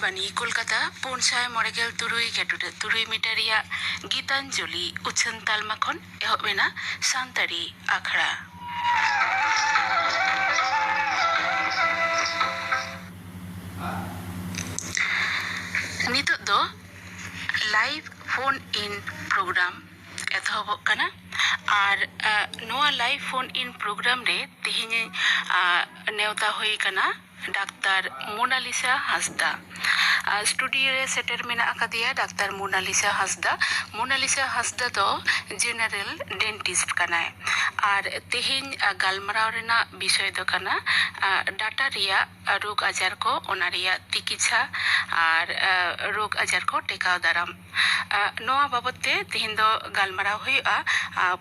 Akashvani Kolkata 593 metre Geetanjali उछन तालमा खन एहबेना सानतारी आखड़ा नितो दो लाइव फोन इन प्रोग्राम एतहबक कना और नोआ लाइव फोन इन प्रोग्राम रे तिहिनि नेवता हुई कना डाक्तार मोनालिसा हांसदा स्टूडियो रे सेटर मेना अकादिया डाक्तार मोनालिसा हांसदा तो जेनरल डेंटिस्ट कनाय और तेहिन गालमराव रेना विषय दो कना डाटा रिया रोग आजार को ओना रिया चिकित्सा और रोग आजार को टेकाव दाराम नोआ बाबते तेहिन दो गालमराव हुआ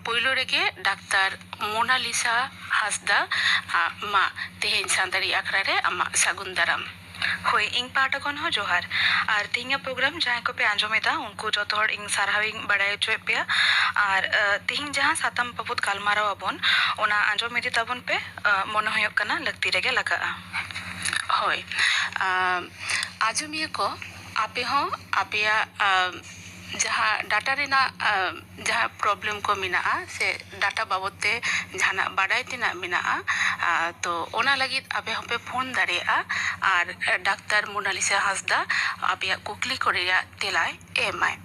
पोइलो रेगे डाक्तार मोनालिसा हांसदा मा तेहिन सानतारी आखड़ा रे अमा सागुन दाराम होय इंग पाटा कोन हो जोहार और तिहिंगा प्रोग्राम जहां को पे आंजोमेदा उनको जो तोड़ इंग सारहाविंग बड़ाय चोय पे और तिहिंग जहां सातम पपुत कालमाराव अबन ओना आंजोमेदी ताबन पे मन होय कना लगती रेगे लगा होय आजुमिया को आपे हो आपेया जहाँ डाटा रेना जहाँ प्रॉब्लम को मिना से डाटा बाबते जहाँ बाडाय तिना मिना तो ओना लगी आपे होपे फोन दाड़ेया और डाक्तार मोनालिसा हांसदा आपे कुकली कोरेया तेलाय एमाय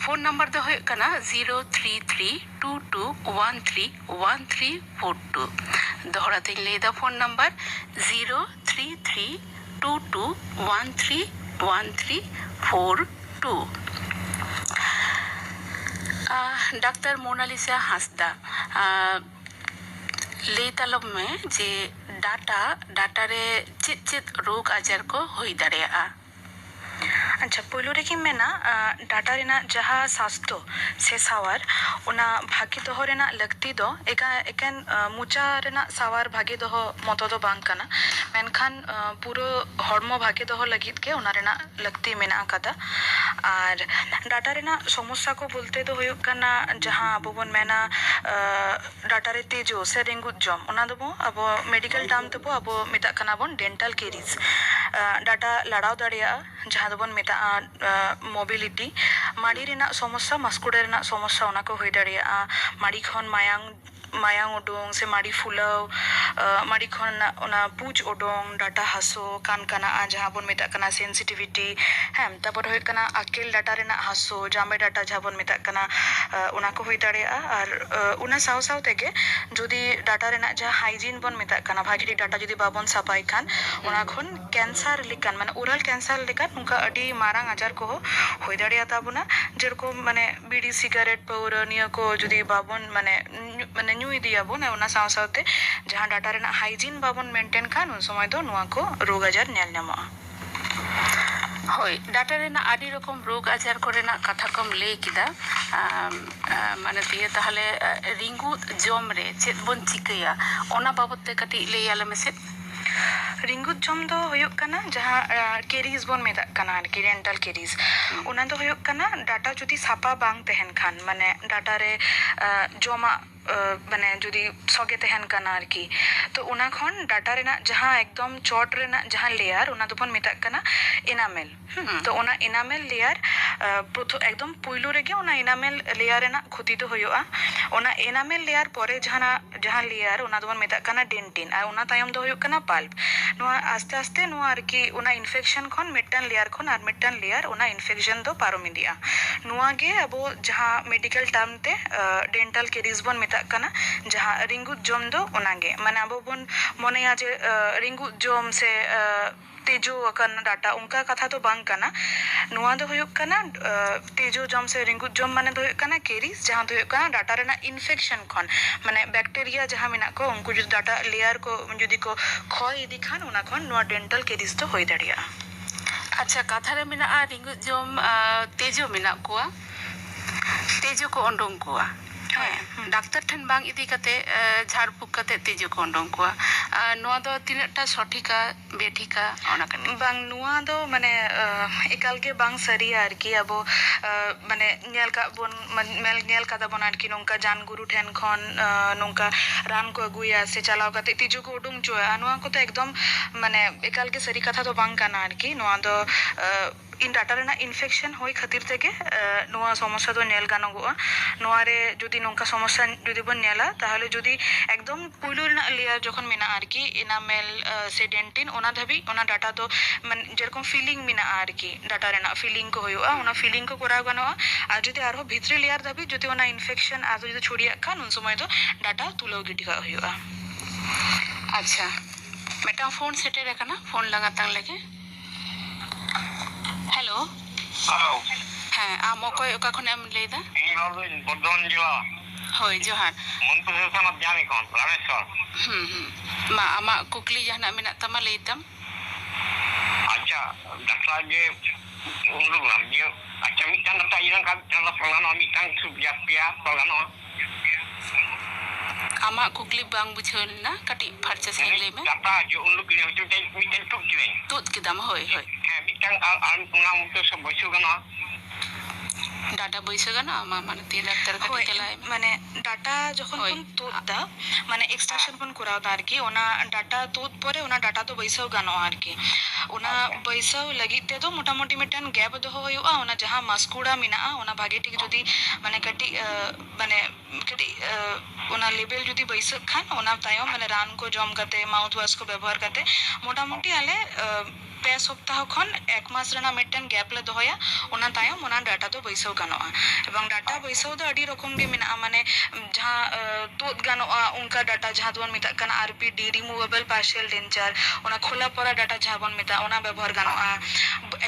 फोन नंबर दो होय कना 03322131342 दोहरा ते लेदा phone number 03322131342 doctor Monalisa Hansda ले तलब में जे डाटा रे चित रोग आजार को हुई दाड़ेया अच्छा पोलो रे कि मेना डाटा रेना जहाँ स्वास्थ्य से सावार उना भागी दोहो रेना लगती दो एकान मुचा रेना सावार भागी दोहो मतो दो बांग कना मेनखान पूरो हॉर्मो भागी दोहो लगित के उना रेना लगती मेना कदा और डाटा रेना समस्या को बोलते तो हुयुक कना जहाँ अबो बन मेना डाटा रे तेजो से रेंगुत जम उना दबो अबो मेडिकल टर्म दबो अबो मिता कना बन डेंटल केरीज डाटा लड़ाव दाड़िया जहाँ दबन मिता मोबिलिटी माड़ी रेना समस्या मस्कुड़े रेना समस्या उना को हुई दाड़िया माड़ी खन मायांग उडोंग से माड़ी फुलाव माड़ी खन उना पूछ उडोंग डाटा हासो कान कना जहाँ बन मिता कना सेंसिटिविटी हम तबर हुई कना अकेल डाटा रेना हासो जामे डाटा जहाँ बन मिता कना उना को हुई दाड़िया और उना साव साव तेगे जुदी डाटा रेना जहाँ हाइजीन बन मिता कना भागी डाटा जुदी बाबन सफाई खान उना खन कैंसर लिकान माने ओरल कैंसर लिकान उनका अडी मारांग आजार को हुई दाड़िया ताबुना जेरको माने बीड़ी सिगारेट पौर निया को जुदी बाबन माने न्यू दिया बन उना साव सावते जहाँ डाटा रेना हाइजीन बाबन मेंटेन खान उन समय दो नुआ को रोग आजार नेल न्यामा होय डाटा रेना आदि रकम रोग आजार कोरेना कथा कम ले किदा माने दिए ताहले रिंगु जम रे चेत बन चिकया ओना बाबते कटी ले याले मेसे रिंगुत जम दो हुयुक कना जहाँ केरीज बन मेदा कना आरकी डेंटल केरीज उना दो हुयुक कना डाटा जुदी सापा बांग तहन खान माने डाटा रे जमा माने जुदी सगे तहन कना आरकी तो उना खन डाटा रेना जहाँ एकदम चोट रेना जहाँ लेयर उना दोबन मेदा कना एनामेल तो उना एनामेल लेयर प्रथम एकदम पुइलो रेगे उना एनामेल लेयर रेना क्षति तो हुयुआ उना एनामेल लेयर परे जहाँ लेयर उना दोबन मेदा कना डेंटिन और उना तायम दो हुयुक कना पल्प नुआ आस्ते आस्ते नुआ आरकी उना इन्फेक्शन खन मिट्टन लेयर खन और मिट्टन लेयर उना इन्फेक्शन दो पारम इदिया नुआ गे अब जहाँ मेडिकल टर्म ते डेंटल केरीज बन मेता कना जहाँ रिंगुत जम दो उनागे माने अब बन मनेया जे रिंगुत जम से तेजो अकन डाटा उनका कथा तो बांग कना नुआ दो हुयुक कना तेजो जम से रिंगुत जम माने दो हुयुक कना केरीज जहाँ दो हुयुक कना डाटा रेना इन्फेक्शन खन माने बैक्टीरिया जहाँ मिना को उनको जो डाटा लेयर को जुदी को खय इदी खान उना खन नुआ डेंटल केरीज तो होई दाड़िया अच्छा कथा रे मिना रिंगुत जम तेजो मिना कोआ तेजो को ओंडोंग कोआ ডাক্তার ঠেন বাং ইদি কাতে ঝাড়ফুঁক কাতে তিজু ᱠᱚ ᱩᱰᱩᱝ ᱠᱚᱣᱟ ᱱᱚᱣᱟ ᱫᱚ ᱛᱤᱱᱟᱹᱜ ᱴᱟ ᱥᱚᱴᱷᱤᱠᱟ ᱵᱮᱴᱷᱤᱠᱟ ᱚᱱᱟ ᱠᱟᱹᱴᱤᱡ ᱵᱟᱝ ᱱᱚᱣᱟ ᱫᱚ ᱢᱟᱱᱮ ᱮᱠᱟᱞ ᱜᱮ ᱵᱟᱝ ᱥᱟᱹᱨᱤᱭᱟ ᱟᱨᱠᱤ ᱟᱵᱚ ᱢᱟᱱᱮ ᱧᱮᱞ ᱠᱟᱫᱟ ᱵᱚᱱ ᱟᱨᱠᱤ ᱱᱚᱝᱠᱟ ᱡᱟᱱ ᱜᱩᱨᱩ ᱴᱷᱮᱱ ᱠᱷᱚᱱ ᱱᱚᱝᱠᱟ ᱨᱟᱱ ᱠᱚ ᱟᱹᱜᱩᱭᱟ ᱥᱮ ᱪᱟᱞᱟᱣ ᱠᱟᱛᱮ ᱛᱤᱡᱩ ᱠᱚ ᱩᱰᱩᱝ ᱦᱚᱪᱚᱣᱟᱜᱼᱟ ᱱᱚᱣᱟ ᱠᱚᱫᱚ ᱮᱠᱫᱚᱢ ᱢᱟᱱᱮ ᱮᱠᱟᱞ ᱜᱮ ᱥᱟᱹᱨᱤ ᱠᱟᱛᱷᱟ ᱫᱚ ᱵᱟᱝ ᱠᱟᱱᱟ ᱟᱨᱠि ᱱᱚᱣᱟ ᱫᱚ ᱰᱟᱴᱟ ᱨᱮᱱᱟᱜ ᱤᱱᱯᱷᱮᱠᱥᱚᱱ ᱦᱩᱭ ᱠᱷᱟᱹᱛᱤᱨ ᱛᱮᱜᱮ ᱱᱚᱣᱟ ᱥᱚᱢᱚᱥᱥᱟ ᱫᱚ ᱧᱮᱞ ᱜᱟᱱᱚᱜᱚᱜᱼᱟ ᱱᱚᱣᱟ ᱨᱮ ᱡᱩᱫᱤ ᱱᱚᱝᱠᱟ ᱥᱚᱢᱚᱥᱥᱟ ᱡᱩᱫᱤ ᱵᱚᱱ ᱧᱮᱞᱟ ᱛᱟᱦᱚᱞᱮ ᱡᱩᱫᱤ ᱮᱠᱫᱚᱢ ᱯᱩᱭᱞᱩ ᱨᱮᱱᱟᱜ ᱞᱮᱭᱟর ᱡᱚᱠᱷᱚᱱ ᱢᱮᱱᱟᱜᱼᱟ ᱟᱨᱠᱤ ᱮᱱᱟᱢᱮᱞ ᱥᱮ ᱰᱮᱱᱴᱤᱱ ᱚᱱᱟ ᱫᱷᱟᱹᱵᱤᱡ ᱚᱱᱟ ᱰᱟᱴᱟ ᱫᱚ ᱢᱟᱱᱮ ᱡᱮᱨᱚᱠᱚᱢ ᱯᱷᱤᱞᱤᱝ ᱢᱮᱱᱟᱜᱼᱟ ᱟᱨᱠᱤ ᱰᱟᱴᱟ ᱨᱮᱱᱟᱜ ᱯᱷᱤᱞᱤᱝ ᱠᱚ ᱦᱩᱭᱩᱜᱼᱟ ᱚᱱᱟ ᱯᱷᱤᱞᱤᱝ ᱠᱚ ᱠᱚᱨᱟᱣ ᱜᱟᱱᱚᱜᱼᱟ ᱟᱨ ᱡᱩᱫᱤ ᱟᱨᱦᱚᱸ ᱵᱷᱤᱛᱨᱤ ᱞᱮᱭᱟর ᱫᱷᱟᱹᱵᱤᱡ ᱡᱩᱫᱤ ᱚᱱᱟ ᱤᱱᱯᱷᱮᱠᱥᱚᱱ ᱟᱨᱦᱚᱸ ᱡᱩᱫᱤ ᱪᱷᱩᱲᱤᱭᱟᱜ ᱠᱷᱟᱱ ᱩᱱ ᱥᱚᱢᱚᱭ ᱫᱚ ᱰᱟᱴᱟ ᱛᱩᱞᱟᱹᱣ ᱜᱤᱰᱤ ᱠᱟᱜ ᱦᱩᱭᱩᱜᱼᱟ ᱟᱪᱪᱷᱟ ᱢᱤᱫᱴᱟᱝ ᱯᱷᱳᱱ ᱥᱮᱴᱮᱨ ᱟᱠᱟᱱᱟ ᱯᱷᱳᱱ ᱞᱟᱜᱟᱛᱟᱝ ᱞᱮᱜᱮ ᱦᱮᱞᱳ ᱦᱮᱸ ᱟᱢ ᱚᱠᱚᱭ ᱚᱠᱟ ᱠᱷᱚᱱᱮᱢ ᱞᱟᱹᱭᱫᱟ ᱤᱧ ᱨᱚᱲᱫᱟᱹᱧ ᱵᱚᱨᱫᱷᱚᱢᱟᱱ ᱡᱮᱞᱟ ᱦᱳᱭ ᱡᱚᱦᱟᱨ ᱢᱚᱱᱛᱩᱨ ᱥᱚᱱᱚᱛ ᱡᱟᱢᱤ ᱠᱷᱚᱱ ᱨᱟᱢᱮᱥᱥᱚᱨ ᱢᱟ ᱟᱢᱟᱜ ᱠᱩᱠᱞᱤ ᱡᱟᱦᱟᱱᱟᱜ ᱢᱮᱱᱟᱜ ᱛᱟᱢᱟ ᱞᱟᱹᱭ ᱛᱟᱢ ᱟᱪᱪᱷᱟ ᱰᱟᱠᱛᱟᱨ ᱡᱮ ᱩᱰᱩᱠᱱᱟᱢ ᱡᱮ ᱟᱪᱪᱷᱟ ᱢᱤᱫᱴᱟᱝ ᱰᱟᱠᱛᱟᱨ ᱤᱭᱟᱹ ᱠᱟᱱ ᱛᱚᱞ ᱜᱟᱱᱚᱜᱼᱟ ᱢᱤᱫᱴᱟᱝ ᱥᱩᱵᱤᱫᱷᱟ ᱯᱮᱭᱟ ᱛᱚᱞ ᱜᱟᱱᱚᱜᱼᱟ ᱟᱢᱟᱜ ᱠᱩᱠᱞᱤ ᱵᱟᱝ ᱵᱩᱡᱷᱟᱹᱣ ᱞᱮᱱᱟ ᱠᱟᱹᱴᱤᱡ ᱯᱷᱟᱨᱪᱟ ᱥᱟᱺᱦᱤᱡ ᱞᱟᱹᱭ ᱢᱮ ᱰᱟᱠᱛᱟর ᱡᱮ ᱩᱰᱩᱠ ᱠᱤᱫᱟᱹᱧ ᱢᱤᱫᱴᱟᱝ ᱛᱩᱫ ᱠᱤᱫᱟᱹᱧ ᱛᱩᱫ ᱠᱮᱫᱟᱢ ᱦᱳᱭ ᱦᱳᱭ ᱦᱮᱸ ᱢᱤᱫᱴᱟᱝ ᱟᱨ ᱚᱱᱟ ᱢᱚধ্যে সব বৈশাখ গানোয়া ডাটা বৈশা গানোয়া মা মানে তি ডাক্তার কাছে চালায় মানে ডাটা যখন কোন তুদ দা মানে এক্সট্রাকশন কোন করাও দা আরকি ওনা ডাটা তুদ পরে ওনা ডাটা তো বৈশাও গানোয়া আরকি ওনা বৈশাও লাগি তে তো মোটামুটি মিটান গ্যাপ দহ হইউआ ওনা যাহা মাসকুড়া মিনাআ ওনা ভাগে ঠিক যদি মানে কাটি মানে কাটি ওনা লেভেল যদি বৈশাখ খান ওনা তায়ম মানে রান কো জম কাতে মাউথ ওয়াশ কো ব্যবহার কাতে মোটামুটি আলে 2 সপ্তাহ খন 1 মাস রেনা মিটান গ্যাপ লে দহয়া ওনা তায়ম ওনা ডাটা তো বৈশাও গানোआ এবং ডাটা বৈশাও দো আডি রকম গে মিনা মানে যাহা তুদ গানোआ উনকা ডাটা যাহা দোন মিতা কানা আরপিডি রিমুভেবল পার্শিয়াল ডেঞ্চার ওনা খোলা পড়া ডাটা যাহা বন মিতা ওনা ব্যবহার গানোआ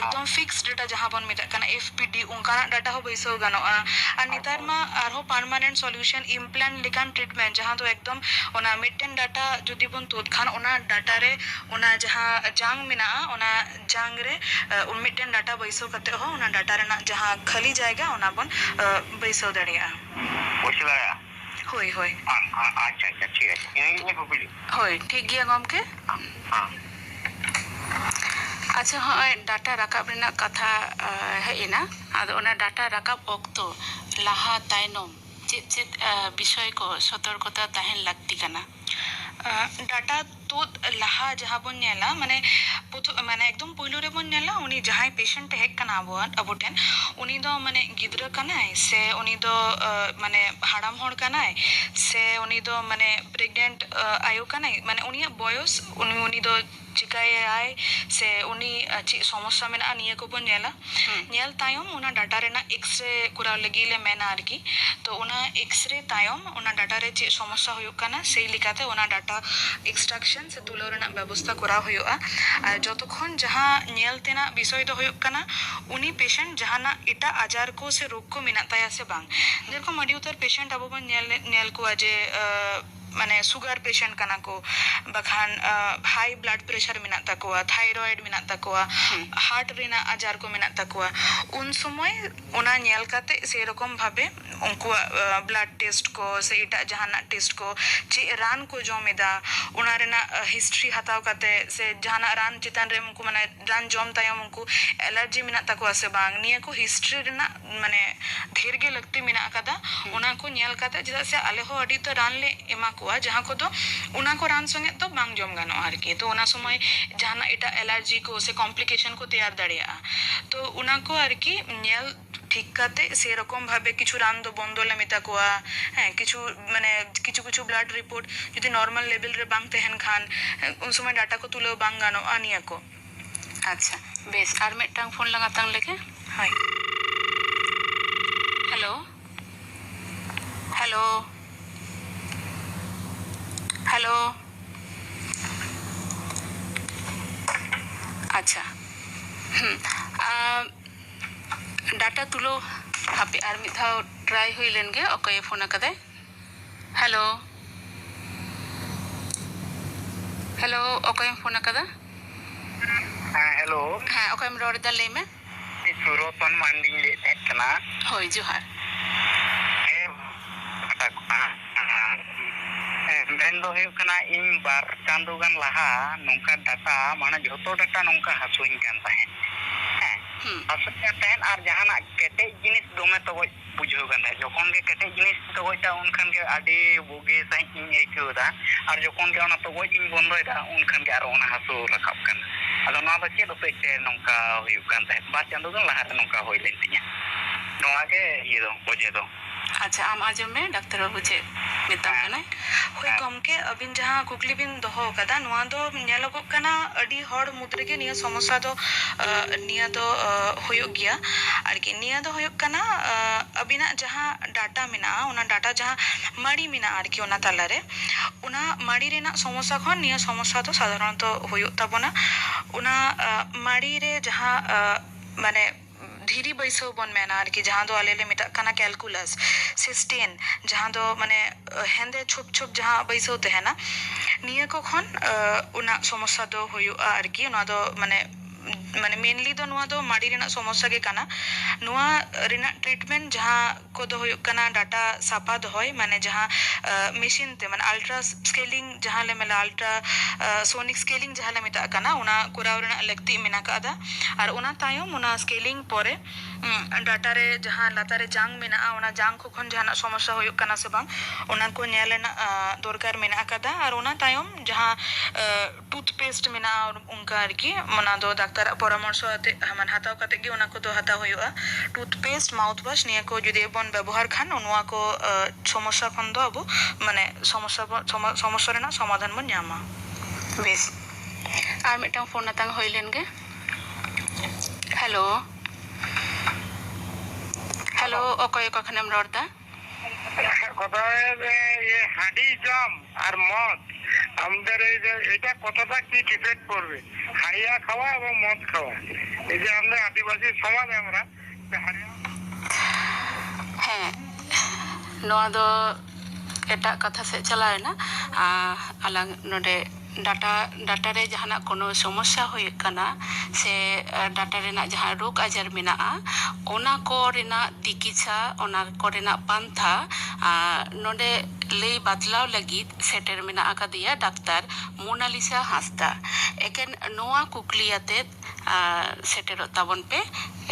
একদম ফিক্সড ডাটা যাহা বন মিতা কানা এফপিডি উনকা ডাটা হো বৈশাও গানোआ আর নিতার মা আরহো পার্মানেন্ট সলিউশন ইমপ্ল্যান্ট লিকান ট্রিটমেন্ট যাহা তো একদম ওনা মিটেন ডাটা যদি বন তুদ খান ওনা ডাটা রে ওনা যাহা জাং মিনা ওনা জাং রে মিটেন ডাটা বৈশাও কাতে হো ওনা ডাটা রেনা যাহা খালি জায়গা ওনা বন বৈশাও দাঁড়িয়া বৈশাখ দাঁড়িয়া হই হই আচ্ছা আচ্ছা ঠিক আছে ইনি কুকুলি হই ঠিক গিয়া গমকে আচ্ছা হয় ডাটা রাকাব রেনা কথা হেই না আদো ওনা ডাটা রাকাব অক্তো লাহা তাইনম চেত চেত বিষয় কো সতর্কতা তাহেন লাগতি কানা ডাটা তুদ লাহা যাহা বন নেলা মানে মানে একদম পয়লু রে বন নেলা উনি যাহাই পেশেন্ট হেক কানা আবো টেন উনি দো মানে গিদ্রা কানাই সে উনি দো মানে হাড়াম হড় কানাই সে উনি দো মানে প্রেগনেন্ট আয়ু কানাই মানে উনি বয়স উনি দো চিকায়ে আয় সে উনি চি সমস্যা মেনা নিয়ে কো বন নেলা নেল তায়ম ওনা ডাটা রেনা এক্সরে করাও লাগিলে মেনা আরকি তো ওনা এক্সরে তায়ম ওনা ডাটা রে চি সমস্যা হয়ুক কানা সেই লিকাতে ওনা ডাটা এক্সট্রাকশন সে তুলো রেনা ব্যবস্থা করা হয়ুआ আর যতক্ষণ যাহা নেল তেনা বিষয় দো হয়ুক কানা উনি পেশেন্ট জাহানা এটা আজার কো সে রোগ কো মেনা তায়া সে বাং যেরকম আডি উতার পেশেন্ট আবো বন নেল কো যে মানে সুগার পেশেন্ট কানা কো বাখান হাই ব্লাড প্রেসার মেনা তাকোয়া থাইরয়েড মেনা তাকোয়া হার্ট রেনা আজার কো মেনা তাকোয়া উন সময় ওনা নেল কাতে সেরকম ভাবে উনকুয়া ব্লাড টেস্ট কো সে এটা জাহানা টেস্ট কো যে রান কো জমেদা ওনা রেনা হিস্ট্রি হাতাও কাতে সে জাহানা রান চিতান রে উনকু মানে রান জম তায়ম উনকু এলার্জি মেনা তাকোয়া সে বাং নিয়া কো হিস্ট্রি রেনা মানে ঢের গে লাগতে মেনা কাদা ওনা কো নেল কাতে যেটা সে আলে হো আডি তো রান লে এমা যাহা কো তো ওনা কো রান সঙ্গে তো বাং জম গানো আর কি তো ওনা সময় জাহানা এটা এলার্জি কো সে কমপ্লিকেশন কো তৈয়ার দাঁড়িয়া তো ওনা কো আর কি নেল ঠিক কাতে সেরকম ভাবে কিছু রান দো বন্ধলে মেতা কোয়া হ্যাঁ কিছু মানে কিছু কিছু ব্লাড রিপোর্ট যদি নর্মাল লেভেল রে বাং তেহেন খান উন সময় ডাটা কো তুলো বাং গানো আনিয়া কো আচ্ছা বেশ আর মিটটাং ফোন লাগাতাং লেগে হাই হ্যালো হ্যালো হ্যালো আচ্ছা ডাটা তুলো হাপে আর মিদ ধাও ট্রাই হইলেন গে অকয়ে ফোন আকাদে হ্যালো হ্যালো অকয়ে ফোন আকাদা হ্যাঁ হ্যালো হ্যাঁ অকয়েম রড় দা লেমে সুরতন মান্ডিং লে তেকনা হই জোহার ᱢᱮᱛᱟ ᱠᱚᱣᱟ ᱢᱮᱱ ᱫᱚ ᱦᱩᱭᱩᱜ ᱠᱟᱱᱟ ᱤᱧ 2 ᱪᱟᱸᱫᱳ ᱜᱟᱱ ᱞᱟᱦᱟ ᱱᱚᱝᱠᱟ ᱰᱟᱴᱟ ᱢᱟᱱᱮ ᱡᱷᱚᱛᱚ ᱰᱟᱴᱟ ᱱᱚᱝᱠᱟ ᱦᱟᱹᱥᱩᱧ ᱠᱟᱱ ᱛᱟᱦᱮᱸᱫ ᱦᱟᱹᱥᱩᱧ ᱠᱟᱱ ᱛᱟᱦᱮᱸᱫ ᱟᱨ ᱡᱟᱦᱟᱱᱟᱜ ᱠᱮᱴᱮᱡ ᱡᱤᱱᱤᱥ ᱫᱚᱢᱮ ᱛᱚᱜᱚᱡ ᱵᱩᱡᱷᱟᱹᱣ ᱠᱟᱱ ᱛᱟᱦᱮᱸᱫ ᱡᱚᱠᱷᱚᱱ ᱜᱮ ᱠᱮᱴᱮᱡ ᱡᱤᱱᱤᱥ ᱛᱚᱜᱚᱡᱟ ᱩᱱᱠᱷᱟᱱ ᱜᱮ ᱟᱹᱰᱤ ᱵᱩᱜᱤ ᱥᱟᱺᱦᱤᱡ ᱤᱧ ᱟᱹᱭᱠᱟᱹᱣᱫᱟ ᱟᱨ ᱡᱚᱠᱷᱚᱱ ᱜᱮ ᱚᱱᱟ ᱛᱚᱜᱚᱡ ᱤᱧ ᱵᱚᱱᱫᱚᱭᱮᱫᱟ ᱩᱱᱠᱷᱟᱱ ᱜᱮ ᱟᱨᱚ ᱚᱱᱟ ᱦᱟᱹᱥᱩ ᱨᱟᱠᱟᱵ ᱠᱟᱱᱟ ᱟᱫᱚ ᱱᱚᱣᱟ ᱫᱚ ᱪᱮᱫ ᱦᱚᱛᱮᱡ ᱛᱮ ᱱᱚᱝᱠᱟ ᱦᱩᱭᱩᱜ ᱠᱟᱱ ᱛᱟᱦᱮᱸᱫ 2 ᱪᱟᱸᱫᱳ ᱜᱟᱱ ᱞᱟᱦᱟᱨᱮ ᱱᱚᱝᱠᱟ ᱦᱩᱭ ᱞᱮᱱ ᱛᱤᱧᱟ ᱱᱚᱣᱟ ᱜᱮ ᱤᱭᱟᱹ ᱫᱚ ᱚᱡᱮ ᱫᱚ ᱟᱪᱪᱷᱟ ᱟᱢ ᱟᱸᱡᱚᱢ ᱢᱮ ᱰᱟᱠᱛᱟᱨ ᱵᱟᱹᱵᱩ ᱪᱮᱫ ᱢᱮᱛᱟᱢ ᱠᱟᱱᱟᱭ ᱦᱳᱭ ᱜᱚᱢᱠᱮ ᱟᱹᱵᱤᱱ ᱡᱟᱦᱟᱸ ᱠᱩᱠᱞᱤ ᱵᱤᱱ ᱫᱚᱦᱚ ᱟᱠᱟᱫᱟ ᱱᱚᱣᱟ ᱫᱚ ᱧᱮᱞᱚᱜᱚᱜ ᱠᱟᱱᱟ ᱟᱹᱰᱤ ᱦᱚᱲ ᱢᱩᱫᱽ ᱨᱮᱜᱮ ᱱᱤᱭᱟᱹ ᱥᱚᱢᱚᱥᱥᱟ ᱫᱚ ᱱᱤᱭᱟᱹ ᱫᱚ ᱦᱩᱭᱩᱜ ᱜᱮᱭᱟ ᱟᱨᱠᱤ ᱱᱤᱭᱟᱹ ᱫᱚ ᱦᱩᱭᱩᱜ ᱠᱟᱱᱟ ᱟᱹᱵᱤᱱᱟᱜ ᱡᱟᱦᱟᱸ ᱰᱟᱴᱟ ᱢᱮᱱᱟᱜᱼᱟ ᱚᱱᱟ ᱰᱟᱴᱟ ᱡᱟᱦᱟᱸ ᱢᱟᱲᱤ ᱢᱮᱱᱟᱜᱼᱟ ᱟᱨᱠᱤ ᱚᱱᱟ ᱛᱟᱞᱟᱨᱮ ᱚᱱᱟ ᱢᱟᱲᱤ ᱨᱮᱱᱟᱜ ᱥᱚᱢᱚᱥᱥᱟ ᱠᱷᱚᱱ ᱱᱤᱭᱟᱹ ᱥᱚᱢᱚᱥᱥᱟ ᱫᱚ ᱥᱟᱫᱷᱟᱨᱚᱱᱚᱛᱚ ᱦᱩᱭᱩᱜ ᱛᱟᱵᱚᱱᱟ ᱚᱱᱟ ᱢᱟᱲᱤ ᱨᱮ ᱡᱟᱦᱟᱸ ᱢᱟᱱᱮ ᱫᱷᱤᱨᱤ ᱵᱟᱹᱭᱥᱟᱹᱣ ᱵᱚᱱ ᱢᱮᱱᱟ ᱟᱨᱠᱤ ᱡᱟᱦᱟᱸ ᱫᱚ ᱟᱞᱮ ᱞᱮ ᱢᱮᱛᱟᱜ ᱠᱟᱱᱟ ᱠᱮᱞᱠᱩᱞᱟᱥ ᱥᱮ ᱥᱴᱮᱱ ᱡᱟᱦᱟᱸ ᱫᱚ ᱢᱟᱱᱮ ᱦᱮᱸᱫᱮ ᱪᱷᱩᱯ ᱪᱷᱩᱯ ᱡᱟᱦᱟᱸ ᱵᱟᱹᱭᱥᱟᱹᱣ ᱛᱟᱦᱮᱱᱟ ᱱᱤᱭᱟᱹ ᱠᱚ ᱠᱷᱚᱱ ᱚᱱᱟ ᱥᱚᱢᱚᱥᱥᱟ ᱫᱚ ᱦᱩᱭᱩᱜᱼᱟ ᱟᱨᱠᱤ ᱱᱚᱣᱟ ᱫᱚ ᱢᱟᱱᱮ ᱢᱮᱱᱞᱤ ᱫᱚ ᱱᱚᱣᱟ ᱫᱚ ᱢᱟᱲᱤ ᱨᱮᱱᱟᱜ ᱥᱚᱢᱚᱥᱥᱟ ᱜᱮ ᱠᱟᱱᱟ ᱱᱚᱣᱟ ᱨᱮᱱᱟᱜ ᱴᱨᱤᱴᱢᱮন্ট ᱡᱟᱦᱟᱸ ᱠᱚᱫᱚ ᱦᱩᱭᱩᱜ ᱠᱟᱱᱟ ᱰᱟᱴᱟ ᱥᱟᱯᱷᱟ ᱫᱚᱦᱚᱭ ᱢᱟᱱᱮ ᱡᱟᱦᱟᱸ ᱢᱮᱥᱤᱱ ᱛᱮ ᱢᱟᱱᱮ ᱟᱞᱴᱨᱟ ᱥᱠᱮᱞᱤᱝ ᱡᱟᱦᱟᱸ ᱞᱮ ᱢᱮᱱᱟ ᱟᱞᱴᱨᱟ ᱥᱳᱱᱤᱠ ᱥᱠᱮᱞᱤᱝ ᱡᱟᱦᱟᱸ ᱞᱮ ᱢᱮᱛᱟᱜ ᱠᱟᱱᱟ ᱚᱱᱟ ᱠᱚᱨᱟᱣ ᱨᱮᱱᱟᱜ ᱞᱟᱹᱠᱛᱤ ᱢᱮᱱᱟᱜ ᱟᱠᱟᱫᱟ ᱟᱨ ᱚᱱᱟ ᱛᱟᱭᱚᱢ ᱚᱱᱟ ᱥᱠᱮᱞᱤᱝ ᱯᱚᱨᱮ ᱰᱟᱴᱟ ᱨᱮ ᱡᱟᱦᱟᱸ ᱞᱟᱛᱟᱨ ᱨᱮ ᱡᱟᱝ ᱢᱮᱱᱟᱜᱼᱟ ᱚᱱᱟ ᱡᱟᱝ ᱠᱚ ᱠᱷᱚᱱ ᱡᱟᱦᱟᱱᱟᱜ ᱥᱚᱢᱚᱥᱥᱟ ᱦᱩᱭᱩᱜ ᱠᱟᱱᱟ ᱥᱮ ᱵᱟᱝ ᱚᱱᱟ ᱠᱚ ᱧᱮᱞ ᱨᱮᱱᱟᱜ ᱫᱚᱨᱠᱟর ᱢᱮᱱᱟᱜ ᱟᱠᱟᱫᱟ ᱟᱨ ᱚᱱᱟ ᱛᱟᱭᱚᱢ ᱡᱟᱦᱟᱸ ᱴᱩᱛᱷᱯᱮᱥᱴ ᱢᱮᱱᱟᱜᱼᱟ ᱚᱱᱠᱟ ᱟᱨᱠᱤ ᱚᱱᱟ ᱫᱚ ᱰᱟᱠᱛᱟᱨᱟᱜ ᱯᱚᱨᱟᱢᱚᱨᱥᱚ ᱟᱛᱮ ᱦᱟᱛᱟᱣ ᱠᱟᱛᱮ ᱜᱮ ᱚᱱᱟ ᱠᱚᱫᱚ ᱦᱟᱛᱟᱣ ᱦᱩᱭᱩᱜᱼᱟ ᱴᱩᱛᱷᱯᱮᱥᱴ ᱢᱟᱣᱩᱛᱷ ᱳᱣᱟᱥ ᱱᱤᱭᱟᱹ ᱠᱚ ᱡᱩᱫᱤ ᱵᱚᱱ ᱵᱮᱵᱚᱦᱟᱨ ᱠᱷᱟᱱ ᱱᱚᱣᱟ ᱠᱚ ᱥᱚᱢᱚᱥᱥᱟ ᱠᱷᱚᱱ ᱫᱚ ᱟᱵᱚ ᱢᱟᱱᱮ ᱥᱚᱢᱚᱥᱥᱟ ᱨᱮᱱᱟᱜ ᱥᱚᱢᱟধান ᱵᱚᱱ ᱧᱟᱢᱟ ᱵᱮᱥ ᱟᱨ ᱢᱤᱫᱴᱟᱝ ᱯᱷᱳᱱ ᱟᱛᱟᱝ ᱦᱩᱭ ᱞᱮᱱ ᱜᱮ ᱦᱮᱞᱳ ᱦᱮᱞᱳ ᱚᱠᱚᱭ ᱚᱠᱟ ᱠᱷᱚᱱᱮᱢ ᱨᱚᱲ ᱮᱫᱟ হাঁড়ি জাম আর মদ আমাদের এটা কতটা কি ডিফেক্ট করবে হাড়িয়া খাওয়া এবং মদ খাওয়া এই যে আমরা আদিবাসী সমাজ আমরা ᱦᱮᱸ ᱱᱚᱣᱟ ᱫᱚ ᱮᱴᱟᱜ ᱠᱟᱛᱷᱟ ᱥᱮᱫ ᱪᱟᱞᱟᱣᱮᱱᱟ ᱟᱞᱟᱝ ᱱᱚᱰᱮ ᱰᱟᱴᱟ ᱨᱮ ᱡᱟᱦᱟᱱᱟᱜ ᱠᱳᱱᱳ ᱥᱚᱢᱚᱥᱥᱟ ᱦᱩᱭᱩᱜ ᱠᱟᱱᱟ ᱥᱮ ᱰᱟᱴᱟ ᱨᱮᱱᱟᱜ ᱡᱟᱦᱟᱸ ᱨᱳᱜᱽ ᱟᱡᱟᱨ ᱢᱮᱱᱟᱜᱼᱟ ᱚᱱᱟ ᱠᱚ ᱨᱮᱱᱟᱜ ᱛᱤᱠᱤᱪᱪᱷᱟ ᱚᱱᱟ ᱠᱚ ᱨᱮᱱᱟᱜ ᱯᱟᱱᱛᱷᱟ ᱱᱚᱰᱮ ᱞᱟᱹᱭ ᱵᱟᱛᱞᱟᱣ ᱞᱟᱹᱜᱤᱫ ᱥᱮᱴᱮᱨ ᱢᱮᱱᱟᱜ ᱟᱠᱟᱫᱮᱭᱟ ᱰᱟᱠᱛᱟᱨ ᱢᱳᱱᱟᱞᱤᱥᱟ ᱦᱟᱸᱥᱫᱟ ᱮᱠᱮᱱ ᱱᱚᱣᱟ ᱠᱩᱠᱞᱤ ᱟᱛᱮᱫ ᱥᱮᱴᱮᱨᱚᱜ ᱛᱟᱵᱚᱱ ᱯᱮ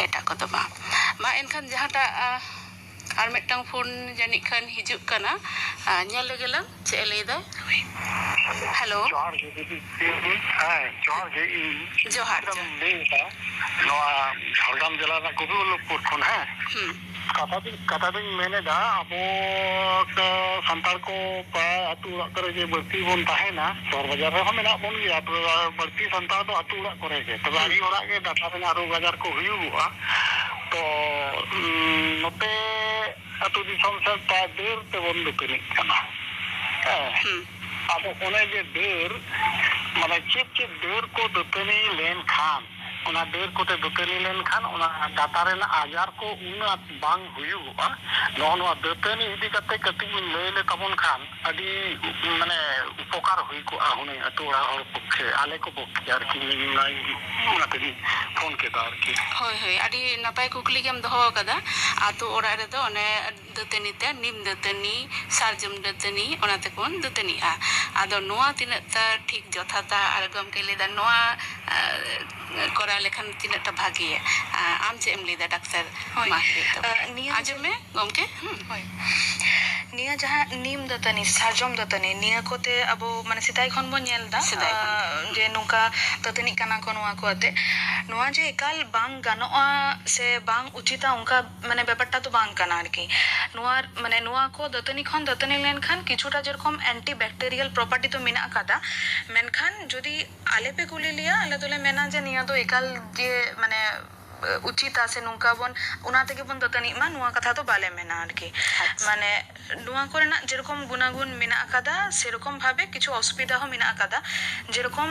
ᱮᱴᱟᱜ ᱠᱚᱫᱚ ᱵᱟᱝ ᱢᱟ ᱮᱱᱠᱷᱟᱱ ᱡᱟᱦᱟᱸᱴᱟᱜ ᱟᱨ ᱢᱤᱫᱴᱟᱝ ᱯᱷᱳᱱ ᱡᱟᱹᱱᱤᱡ ᱠᱷᱟᱱ ᱦᱤᱡᱩᱜ ᱠᱟᱱᱟ ᱧᱮᱞ ᱞᱮᱜᱮ ᱞᱟᱝ ᱪᱮᱫ ᱮ ᱞᱟᱹᱭᱫᱟ ᱦᱮᱞᱳ ᱡᱚᱦᱟᱨ ᱜᱮ ᱫᱤᱫᱤ ᱦᱮᱸ ᱡᱚᱦᱟর ᱜᱮ ᱤᱧ ᱡᱚᱦᱟর ᱞᱟᱹᱭᱫᱟ ᱱᱚᱣᱟ ঝাড়গ্রাম জেলা ᱨᱮᱱᱟᱜ ᱜᱳᱵᱤᱱᱫᱚᱯᱩᱨ ᱠᱷᱚᱱ ᱦᱮᱸ ᱠᱟᱛᱷᱟ ᱫᱚᱧ ᱢᱮᱱᱮᱫᱟ ᱟᱵᱚ ᱥᱟᱱᱛᱟᱲ ᱠᱚ ᱯᱨᱟᱭ ᱟᱹᱛᱩ ᱚᱲᱟᱜ ᱠᱚᱨᱮ ᱡᱮ ᱵᱟᱹᱲᱛᱤ ᱵᱚᱱ ᱛᱟᱦᱮᱱᱟ ᱥᱚᱦᱚᱨ ᱵᱟᱡᱟᱨ ᱨᱮᱦᱚᱸ ᱢᱮᱱᱟᱜ ᱵᱚᱱ ᱜᱮᱭᱟ ᱵᱟᱹᱲᱛᱤ ᱥᱟᱱᱛᱟᱲ ᱫᱚ ᱟᱹᱛᱩ ᱚᱲᱟᱜ ᱠᱚᱨᱮ ᱜᱮ ᱛᱚᱵᱮ ᱟᱹᱰᱤ ᱦᱚᱲᱟᱜ ᱜᱮ ᱰᱟᱴᱟ ᱨᱮᱱᱟᱜ ᱨᱳᱜᱽ ᱟᱡᱟᱨ ᱠᱚ ᱦᱩᱭᱩᱜᱚᱜᱼᱟ ᱛᱚ ᱱᱚᱛᱮ ᱟᱹᱛᱩ ᱫᱤᱥᱚᱢ ᱥᱮᱫ ᱯᱨᱟᱭ ᱰᱟᱹᱨ ᱛᱮᱵᱚᱱ ᱫᱟᱹᱛᱟᱹᱱᱤᱜ ᱠᱟᱱᱟ ᱦᱮᱸ ᱟᱫᱚ ᱚᱱᱮ ᱡᱮ ᱰᱟᱹᱨ ᱢᱟᱱᱮ ᱪᱮᱫ ᱪᱮᱫ ᱰᱟᱹᱨ ᱠᱚ ᱫᱟᱹᱛᱟᱹᱱᱤ ᱞᱮᱱᱠᱷᱟᱱ ᱚᱱᱟ ᱰᱟᱹᱨ ᱠᱚᱛᱮ ᱫᱟᱹᱛᱟᱹᱱᱤ ᱞᱮᱱᱠᱷᱟᱱ ᱚᱱᱟ ᱰᱟᱴᱟ ᱨᱮᱱᱟᱜ ᱟᱡᱟᱨ ko ᱩᱱᱟᱹᱜ ᱵᱟᱝ ᱦᱩᱭᱩᱜᱚᱜᱼᱟ ᱱᱚᱣᱟ ᱫᱟᱹᱛᱟᱹᱱᱤ ᱤᱫᱤ ᱠᱟᱛᱮ ᱠᱟᱹᱴᱤᱡ ᱵᱤᱱ ᱞᱟᱹᱭ ᱞᱮᱛᱟᱵᱚᱱ ᱠᱷᱟᱱ ᱟᱹᱰᱤ ᱢᱟᱱᱮ ᱩᱯᱚᱠᱟর ᱦᱩᱭ ᱠᱚᱜᱼᱟ ᱦᱩᱱᱟᱹᱝ ᱟᱹᱛᱩ ᱚᱲᱟᱜ ᱦᱚᱲ ᱯᱚᱠᱠᱷᱮ ᱟᱞᱮ ᱠᱚ ᱯᱚᱠᱠᱷᱮ ᱟᱨᱠᱤ ᱚᱱᱟᱛᱮᱧ ᱯᱷᱳᱱ ᱠᱮᱫᱟ ᱟᱨᱠᱤ ᱦᱳᱭ ᱦᱳᱭ ᱟᱹᱰᱤ ᱱᱟᱯᱟᱭ ᱠᱩᱠᱞᱤ ᱜᱮᱢ ᱫᱚᱦᱚ ᱟᱠᱟᱫᱟ ᱟᱹᱛᱩ ᱚᱲᱟᱜ ᱨᱮᱫᱚ ᱚᱱᱮ ᱫᱟᱹᱛᱟᱹᱱᱤ ᱛᱮ ᱱᱤᱢ ᱫᱟᱹᱛᱟᱹᱱᱤ ᱥᱟᱨᱡᱚᱢ ᱫᱟᱹᱛᱟᱹᱱᱤ ᱚᱱᱟ ᱛᱮᱵᱚᱱ ᱫᱟᱹᱛᱟᱹᱱᱤᱜᱼᱟ ᱟᱫᱚ ᱱᱚᱣᱟ ᱛᱤᱱᱟᱹᱜ ᱴᱟ ᱴᱷᱤᱠ ᱡᱚᱛᱷᱟᱛᱟ ᱟᱨ ᱜᱚᱢᱠᱮ ᱞᱟᱹᱭᱫᱟ ᱱᱚᱣᱟ ᱠᱚᱨᱟᱣ ᱞᱮᱠᱷᱟᱱ ᱛᱤᱱᱟᱹᱜ ᱴᱟ ᱵᱷᱟᱜᱮᱭᱟ ᱟᱢ ᱪᱮᱫ ᱮᱢ ᱞᱟᱹᱭᱫᱟ ᱰᱟᱠᱛᱟᱨ ᱟᱸᱡᱚᱢ ᱢᱮ ᱜᱚᱢᱠᱮ ᱱᱤᱭᱟᱹ ᱡᱟᱦᱟᱸ ᱱᱤᱢ ᱫᱟᱹᱛᱟᱹᱱᱤ ᱥᱟᱨᱡᱚᱢ ᱫᱟᱹᱛᱟᱹᱱᱤ ᱱᱤᱭᱟᱹ ᱠᱚᱛᱮ ᱟᱵᱚ ᱢᱟᱱᱮ ᱥᱮᱫᱟᱭ ᱠᱷᱚᱱ ᱵᱚᱱ ᱧᱮᱞ ᱮᱫᱟ ᱡᱮ ᱱᱚᱝᱠᱟ ᱫᱟᱹᱛᱟᱹᱱᱤᱜ ᱠᱟᱱᱟ ᱠᱚ ᱱᱚᱣᱟ ᱠᱚ ᱟᱛᱮ ᱱᱚᱣᱟ ᱡᱮ ᱮᱠᱟᱞ ᱵᱟᱝ ᱜᱟᱱᱚᱜᱼᱟ ᱥᱮ ᱵᱟᱝ ᱩᱪᱤᱛᱟ ᱚᱱᱠᱟ ᱢᱟᱱᱮ ব্যাপারটা তো বাং কানা আরকি নোয়া মানে নোয়া কো দাঁতানি খন দাঁতানি লেনখান কিছুটা যেরকম অ্যান্টি ব্যাকটেরিয়াল প্রপার্টি তো মেনা কাদা মেনখান যদি আলেপে কুলি লিয়া আলে তোলে মেনা যে নিয়া তো একাল যে মানে উচিত আছে নৌকা বন ওনা থেকে বন দাঁতানি মা নোয়া কথা তো বালে মেনা আরকি মানে নোয়া করে না যেরকম গুণাগুণ মেনা কাদা সেরকম ভাবে কিছু অসুবিধা হো মেনা কাদা যেরকম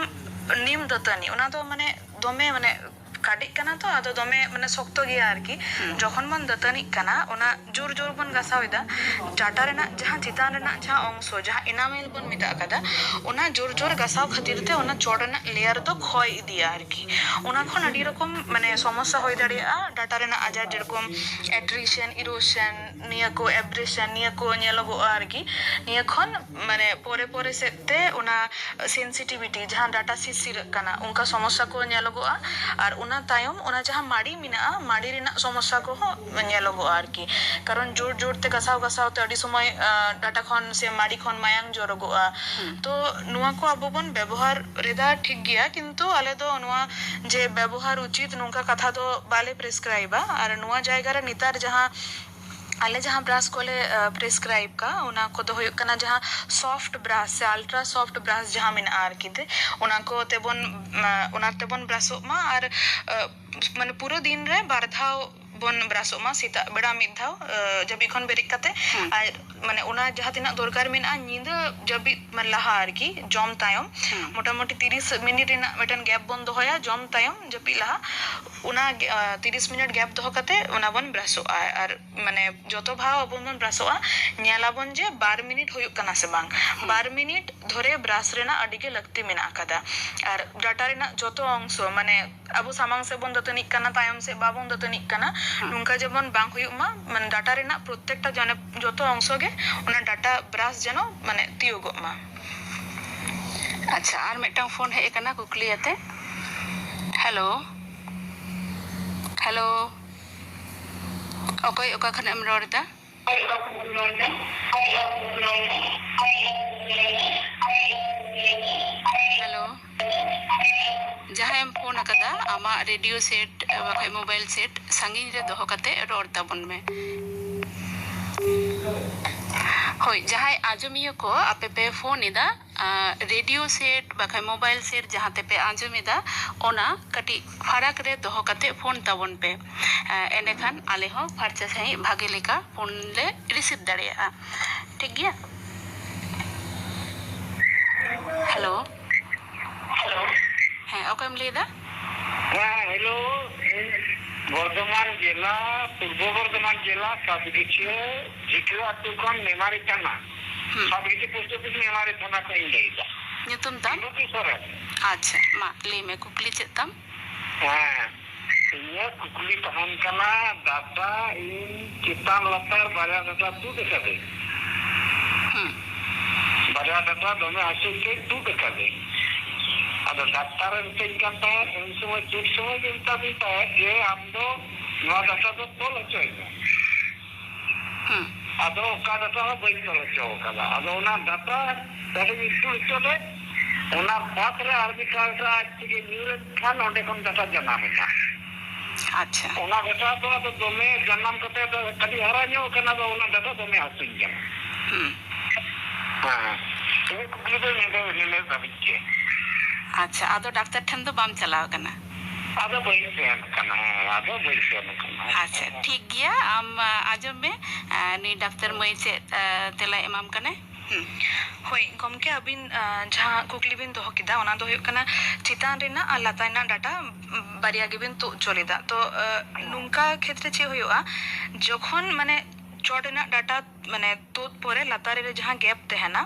নিম দাঁতানি ওনা তো মানে দমে মানে ᱠᱟᱹᱴᱤᱡ ᱠᱟᱱᱟ ᱛᱚ ᱟᱫᱚ ᱫᱚᱢᱮ ᱢᱟᱱᱮ ᱥᱚᱠᱛᱚ ᱜᱮᱭᱟ ᱟᱨᱠᱤ ᱡᱚᱠᱷᱚᱱ ᱵᱚᱱ ᱫᱟᱹᱛᱟᱹᱱᱤᱜ ᱠᱟᱱᱟ ᱚᱱᱟ ᱡᱳᱨ ᱡᱳᱨ ᱵᱚᱱ ᱜᱟᱥᱟᱣ ᱮᱫᱟ ᱰᱟᱴᱟ ᱨᱮᱱᱟᱜ ᱡᱟᱦᱟᱸ ᱪᱮᱛᱟᱱ ᱨᱮᱱᱟᱜ ᱡᱟᱦᱟᱸ ᱚᱝᱥᱚ ᱡᱟᱦᱟᱸ ᱮᱱᱟᱢᱮᱞ ᱵᱚᱱ ᱢᱮᱛᱟᱜ ᱠᱟᱫᱟ ᱚᱱᱟ ᱡᱳᱨ ᱡᱳᱨ ᱜᱟᱥᱟᱣ ᱠᱷᱟᱹᱛᱤᱨ ᱛᱮ ᱚᱱᱟ ᱪᱚᱴ ᱨᱮᱱᱟᱜ ᱞᱮᱭᱟᱨ ᱫᱚ ᱠᱷᱚᱭ ᱤᱫᱤᱭᱟ ᱟᱨᱠᱤ ᱚᱱᱟ ᱠᱷᱚᱱ ᱟᱹᱰᱤ ᱨᱚᱠᱚᱢ ᱢᱟᱱᱮ ᱥᱚᱢᱚᱥᱥᱟ ᱦᱩᱭ ᱫᱟᱲᱮᱭᱟᱜᱼᱟ ᱰᱟᱴᱟ ᱨᱮᱱᱟᱜ ᱟᱡᱟᱨ ᱡᱮᱨᱚᱠᱚᱢ ᱮᱴᱨᱤᱥᱮᱱ ᱤᱨᱳᱥᱮᱱ ᱱᱤᱭᱟᱹ ᱠᱚ ᱮᱵᱨᱮᱥᱮᱱ ᱱᱤᱭᱟᱹ ko ᱧᱮᱞᱚᱜᱚᱜᱼᱟ ᱟᱨᱠᱤ ᱱᱤᱭᱟᱹ ᱠᱷᱚᱱ ᱢᱟᱱᱮ ᱯᱚᱨᱮ ᱥᱮᱫ ᱛᱮ ᱚᱱᱟ ᱥᱮᱱᱥᱤᱴᱤভিটি ᱡᱟᱦᱟᱸ ᱰᱟᱴᱟ ᱥᱤᱥᱤᱨᱟᱹᱜ ᱠᱟᱱᱟ ᱚᱱᱠᱟ ᱥᱚᱢᱚᱥᱥᱟ ᱠᱚ ᱧᱮᱞᱚᱜᱚᱜᱼᱟ ᱟᱨ ᱚᱱᱟ ᱛᱟᱭᱚᱢ ᱚᱱᱟ ᱡᱟᱦᱟᱸ ᱢᱟᱲᱤ ᱢᱮᱱᱟᱜᱼᱟ ᱢᱟᱲᱤ ᱨᱮᱱᱟᱜ ᱥᱚᱢᱚᱥᱥᱟ ᱠᱚᱦᱚᱸ ᱧᱮᱞᱚᱜᱚᱜᱼᱟ ᱟᱨᱠᱤ ᱠᱟᱨᱚᱱ ᱡᱳᱨ ᱡᱳᱨ ᱛᱮ ᱜᱟᱥᱟᱣ ᱛᱮ ᱟᱹᱰᱤ ᱥᱚᱢᱚᱭ ᱰᱟᱴᱟ ᱠᱷᱚᱱ ᱥᱮ ᱢᱟᱲᱤ ᱠᱷᱚᱱ ᱢᱟᱭᱟᱝ ᱡᱚᱨᱚᱜᱚᱜᱼᱟ ᱛᱚ ᱱᱚᱣᱟ ᱠᱚ ᱟᱵᱚ ᱵᱚᱱ ᱵᱮᱵᱚᱦᱟᱨ ᱨᱮᱫᱟ ᱴᱷᱤᱠ ᱜᱮᱭᱟ ᱠᱤᱱᱛᱩ ᱟᱞᱮ ᱫᱚ ᱱᱚᱣᱟ ᱡᱮ ᱵᱮᱵᱚᱦᱟর উচিত ᱱᱚᱝᱠᱟ ᱠᱟᱛᱷᱟ ᱫᱚ ᱵᱟᱞᱮ প্রেসক্রাইবা আর ᱱᱚᱣᱟ ᱡᱟᱭᱜᱟ ᱨᱮ ᱱᱮᱛᱟᱨ ᱡᱟᱦᱟᱸ ᱟᱞᱮ ᱡᱟᱦᱟᱸ ᱵᱨᱟᱥ ᱠᱚᱞᱮ ᱯᱨᱮᱥᱠᱨᱟᱭᱤᱵ ᱠᱟᱜ ᱚᱱᱟ ᱠᱚᱫᱚ ᱦᱩᱭᱩᱜ ᱠᱟᱱᱟ ᱡᱟᱦᱟᱸ ᱥᱚᱯᱷᱴ ᱵᱨᱟᱥ ᱥᱮ ᱟᱞᱴᱨᱟ ᱥᱚᱯᱷᱴ ᱵᱨᱟᱥ ᱡᱟᱦᱟᱸ ᱢᱮᱱᱟᱜᱼᱟ ᱟᱨᱠᱤ ᱚᱱᱟ ᱠᱚ ᱛᱮᱵᱚᱱ ᱵᱨᱟᱥᱚᱜ ᱢᱟ ᱟᱨ ᱢᱟᱱᱮ ᱯᱩᱨᱟᱹ ᱫᱤᱱ ᱨᱮ ᱵᱟᱨ ᱫᱷᱟᱣ ᱵᱚᱱ ᱵᱨᱟᱥᱚᱜ ᱢᱟ ᱥᱮᱛᱟᱜ ᱵᱮᱲᱟ ᱢᱤᱫ ᱫᱷᱟᱣ ᱡᱟᱹᱯᱤᱫ ᱠᱷᱚᱱ ᱵᱮᱨᱮᱫ ᱠᱟᱛᱮ ᱟᱨ ᱢᱟᱱᱮ ᱚᱱᱟ ᱡᱟᱦᱟᱸ ᱛᱤᱱᱟᱹᱜ ᱫᱚᱨᱠᱟর ᱢᱮᱱᱟᱜᱼᱟ ᱧᱤᱫᱟᱹ ᱡᱟᱹᱯᱤᱫ ᱢᱟᱱᱮ ᱞᱟᱦᱟ ᱟᱨᱠᱤ ᱡᱚᱢ ᱛᱟᱭᱚᱢ ᱢᱚᱴᱟᱢᱩᱴᱤ 30 ᱢᱤᱱᱤᱴ ᱨᱮᱱᱟᱜ ᱢᱤᱫᱴᱮᱱ ᱜᱮᱯ ᱵᱚᱱ ᱫᱚᱦᱚᱭᱟ ᱡᱚᱢ ᱛᱟᱭᱚᱢ ᱡᱟᱹᱯᱤᱫ ᱞᱟᱦᱟ ᱚᱱᱟ 30 মিনিট গ্যাপ দহ কাতে ওনা বন ব্রাসᱚᱜᱼᱟ আর মানে যত ভাও আবন বন ব্রাসᱚᱜᱼᱟ ᱧᱮᱞᱟᱵᱚᱱ ᱡᱮ 12 মিনিট ᱦᱩᱭᱩᱜ ᱠᱟᱱᱟ ᱥᱮ ᱵᱟᱝ 12 মিনিট ধরে ব্রাস ᱨᱮᱱᱟᱜ ᱟᱹᱰᱤ ᱜᱮ ᱞᱟᱹᱠᱛᱤ ᱢᱮᱱᱟᱜ ᱟᱠᱟᱫᱟ ᱟᱨ ᱰᱟᱴᱟ ᱨᱮᱱᱟᱜ ᱡᱚᱛᱚ ᱚᱝᱥᱚ ᱢᱟᱱᱮ ᱟᱵᱚ ᱥᱟᱢᱟᱝ ᱥᱮᱫ ᱵᱚᱱ ᱫᱟᱹᱛᱟᱹᱱᱤᱜ ᱠᱟᱱᱟ ᱛᱟᱭᱚᱢ ᱥᱮᱫ ᱵᱟᱵᱚᱱ ᱫᱟᱹᱛᱟᱹᱱᱤᱜ ᱠᱟᱱᱟ ᱱᱚᱝᱠᱟ ᱡᱮᱢᱚᱱ ᱵᱟᱝ ᱦᱩᱭᱩᱜ ᱢᱟ ᱢᱟᱱᱮ ᱰᱟᱴᱟ ᱨᱮᱱᱟᱜ ᱯᱨᱚᱛᱛᱮᱠᱴᱟ ᱡᱚᱛᱚ ᱚᱝᱥᱚ ᱜᱮ ᱚᱱᱟ ᱰᱟᱴᱟ ব্রাশ যেন মানে ᱛᱤᱭᱳᱜᱚᱜ ᱢᱟ ᱟᱪᱪᱷᱟ ᱟᱨ ᱢᱤᱫᱴᱟᱝ ᱯᱷᱳᱱ ᱦᱮᱡ ᱟᱠᱟᱱᱟ ᱠᱩᱠᱞᱤ ᱟᱛᱮ ᱦᱮᱞᱳ ᱦᱮᱞᱳ ᱚᱠᱚᱭ ᱚᱠᱟ ᱠᱷᱚᱱᱮᱢ ᱨᱚᱲ ᱮᱫᱟ ᱦᱮᱞᱳ ᱡᱟᱦᱟᱸᱭᱮᱢ ᱯᱷᱳᱱ ᱟᱠᱟᱫᱟ ᱟᱢᱟᱜ ᱨᱮᱰᱤᱭᱳ ᱥᱮᱴ ᱵᱟᱠᱷᱟᱡ ᱢᱳᱵᱟᱭᱤᱞ ᱥᱮᱴ ᱥᱟᱺᱜᱤᱧ ᱨᱮ ᱫᱚᱦᱚ ᱠᱟᱛᱮ ᱨᱚᱲ ᱛᱟᱵᱚᱱ ᱢᱮ ᱦᱳᱭ ᱡᱟᱦᱟᱸᱭ ᱟᱸᱡᱚᱢᱤᱭᱟᱹ ᱠᱚ ᱟᱯᱮ ᱯᱮ ᱯᱷᱳᱱ ᱮᱫᱟ ᱨᱮᱰᱤᱭᱳ ᱥᱮᱴ ᱵᱟᱠᱷᱟᱡ ᱢᱳᱵᱟᱭᱤᱞ ᱥᱮᱴ ᱡᱟᱦᱟᱸ ᱛᱮᱯᱮ ᱟᱸᱡᱚᱢ ᱮᱫᱟ ᱚᱱᱟ ᱠᱟᱹᱴᱤᱡ ᱯᱷᱟᱨᱟᱠ ᱨᱮ ᱫᱚᱦᱚ ᱠᱟᱛᱮ ᱯᱷᱳᱱ ᱛᱟᱵᱚᱱ ᱯᱮ ᱮᱸᱰᱮᱠᱷᱟᱱ ᱟᱞᱮ ᱦᱚᱸ ᱯᱷᱟᱨᱪᱟ ᱥᱟᱺᱦᱤᱡ ᱵᱷᱟᱜᱮ ᱞᱮᱠᱟ ᱯᱷᱳᱱ ᱞᱮ ᱨᱤᱥᱤᱵᱷ ᱫᱟᱲᱮᱭᱟᱜᱼᱟ ᱴᱷᱤক ᱜᱮᱭᱟ ᱦᱮᱞᱳ ᱦᱮᱸ ᱚᱠᱚᱭᱮᱢ ᱞᱟᱹᱭᱮᱫᱟ हेलो बर्धमान जिला पूर्व बर्धमान जिला सबगिछे झिकला अतु खन मेमारी थाना सबगिछे पोस्ट ऑफिस मेमारी थाना कहीं लेगा ᱧᱩᱛᱩᱢ ᱛᱟᱢ ᱟᱪᱪᱷᱟ ᱢᱟ ᱞᱟᱹᱭ ᱢᱮ ᱠᱩᱠᱞᱤ ᱪᱮᱫ ᱛᱟᱢ ᱤᱧᱟᱹᱜ ᱠᱩᱠᱞᱤ ᱛᱟᱦᱮᱱ ᱠᱟᱱᱟ ᱰᱟᱴᱟ ᱤᱧ ᱪᱮᱛᱟᱱ ᱞᱟᱛᱟᱨ ᱵᱟᱨᱭᱟ ᱰᱟᱴᱟ ᱛᱩᱫ ᱟᱠᱟᱫᱟᱹᱧ ᱵᱟᱨᱭᱟ ᱰᱟᱴᱟ ᱫᱚᱢᱮ ᱦᱟᱹᱥᱩ ᱛᱮ ᱛᱩᱫ ᱟᱠᱟᱫᱟᱹᱧ ᱟᱫᱚ ᱰᱟᱠᱛᱟᱨᱮ ᱢᱤᱛᱟᱹᱧ ᱠᱟᱱ ᱛᱟᱦᱮᱸᱫ ᱩᱱ ᱥᱚᱢᱚᱭ ᱛᱩᱫ ᱥᱚᱢᱚᱭ ᱜᱮ ᱢᱮᱛᱟᱫᱤᱧ ᱛᱟᱦᱮᱸᱫ ᱡᱮ ᱟᱢ ᱫᱚ ᱱᱚᱣᱟ ᱰᱟᱴᱟ ᱫᱚ ᱛᱚᱞ ᱦᱚᱪᱚᱭ ᱢᱮ ᱟᱫᱚ ᱚᱠᱟ ᱰᱟᱴᱟ ᱦᱚᱸ ᱵᱟᱹᱧ ᱛᱚᱞ ᱦᱚᱪᱚ ᱟᱠᱟᱫᱟ ᱟᱫᱚ ᱚᱱᱟ ᱰᱟᱴᱟ ᱛᱟᱦᱞᱮᱧ ᱛᱩᱫ ᱦᱚᱪᱚ ᱞᱮᱫ ᱚᱱᱟ ᱵᱟᱫ ᱨᱮ ᱟᱨ ᱢᱤᱫ ᱰᱟᱴᱟ ᱟᱡ ᱛᱮᱜᱮ ᱧᱩᱨᱮᱱ ᱠᱷᱟᱱ ᱚᱸᱰᱮ ᱠᱷᱚᱱ ᱰᱟᱴᱟ ᱡᱟᱱᱟᱢᱮᱱᱟ ᱟᱪᱪᱷᱟ ᱚᱱᱟ ᱰᱟᱴᱟ ᱫᱚ ᱟᱫᱚ ᱫᱚᱢᱮ ᱡᱟᱱᱟᱢ ᱠᱟᱛᱮ ᱫᱚ ᱠᱟᱹᱴᱤᱡ ᱦᱟᱨᱟ ᱧᱚᱜ ᱠᱟᱱᱟ ᱫᱚ ᱚᱱᱟ ᱰᱟᱴᱟ ᱫᱚᱢᱮ ᱦᱟᱹᱥᱩᱧ ᱠᱟᱱᱟ ᱤᱧᱟᱹᱜ ᱠᱩᱠᱞᱤ ᱫᱚ ᱱᱤᱱᱟᱹᱜ ᱫᱷᱟᱹᱵᱤᱡ ᱜᱮ ᱟᱪᱪᱷᱟ ᱟᱫᱚ ᱰᱟᱠᱛᱟᱨ ᱴᱷᱮᱱ ᱫᱚ ᱵᱟᱢ ᱪᱟᱞᱟᱣ ᱠᱟᱱᱟ ᱟᱫᱚ ᱵᱟᱹᱧ ᱥᱮᱱ ᱠᱟᱱᱟ ᱟᱪᱪᱷᱟ ᱴᱷᱤক ᱜᱮᱭᱟ ᱟᱢ ᱟᱸᱡᱚᱢ ᱢᱮ ᱱᱩᱭ ᱰᱟᱠᱛᱟᱨ ᱢᱟᱹᱭ ᱪᱮᱫ ᱛᱮᱞᱟᱭ ᱮᱢᱟᱢ ᱠᱟᱱᱟᱭ ᱦᱳᱭ ᱜᱚᱢᱠᱮ ᱟᱹᱵᱤᱱ ᱡᱟᱦᱟᱸ ᱠᱩᱠᱞᱤ ᱵᱤᱱ ᱫᱚᱦᱚ ᱠᱮᱫᱟ ᱚᱱᱟ ᱫᱚ ᱦᱩᱭᱩᱜ ᱠᱟᱱᱟ ᱪᱮᱛᱟᱱ ᱨᱮᱱᱟᱜ ᱟᱨ ᱞᱟᱛᱟᱨ ᱨᱮᱱᱟᱜ ᱰᱟᱴᱟ ᱵᱟᱨᱭᱟ ᱜᱮᱵᱤᱱ ᱛᱩᱫ ᱦᱚᱪᱚ ᱞᱮᱫᱟ ᱛᱚ ᱱᱚᱝᱠᱟ ᱠᱷᱮᱛᱨᱮ ᱪᱮᱫ ᱦᱩᱭᱩᱜᱼᱟ ᱡᱚᱠᱷᱚᱱ ᱢᱟᱱᱮ ᱪᱚᱴ ᱨᱮᱱᱟᱜ ᱰᱟᱴᱟ ᱢᱟᱱᱮ ᱛᱩᱫ ᱯᱚᱨᱮ ᱞᱟᱛᱟᱨ ᱨᱮ ᱡᱟᱦᱟᱸ ᱜᱮᱯ ᱛᱟᱦᱮᱱᱟ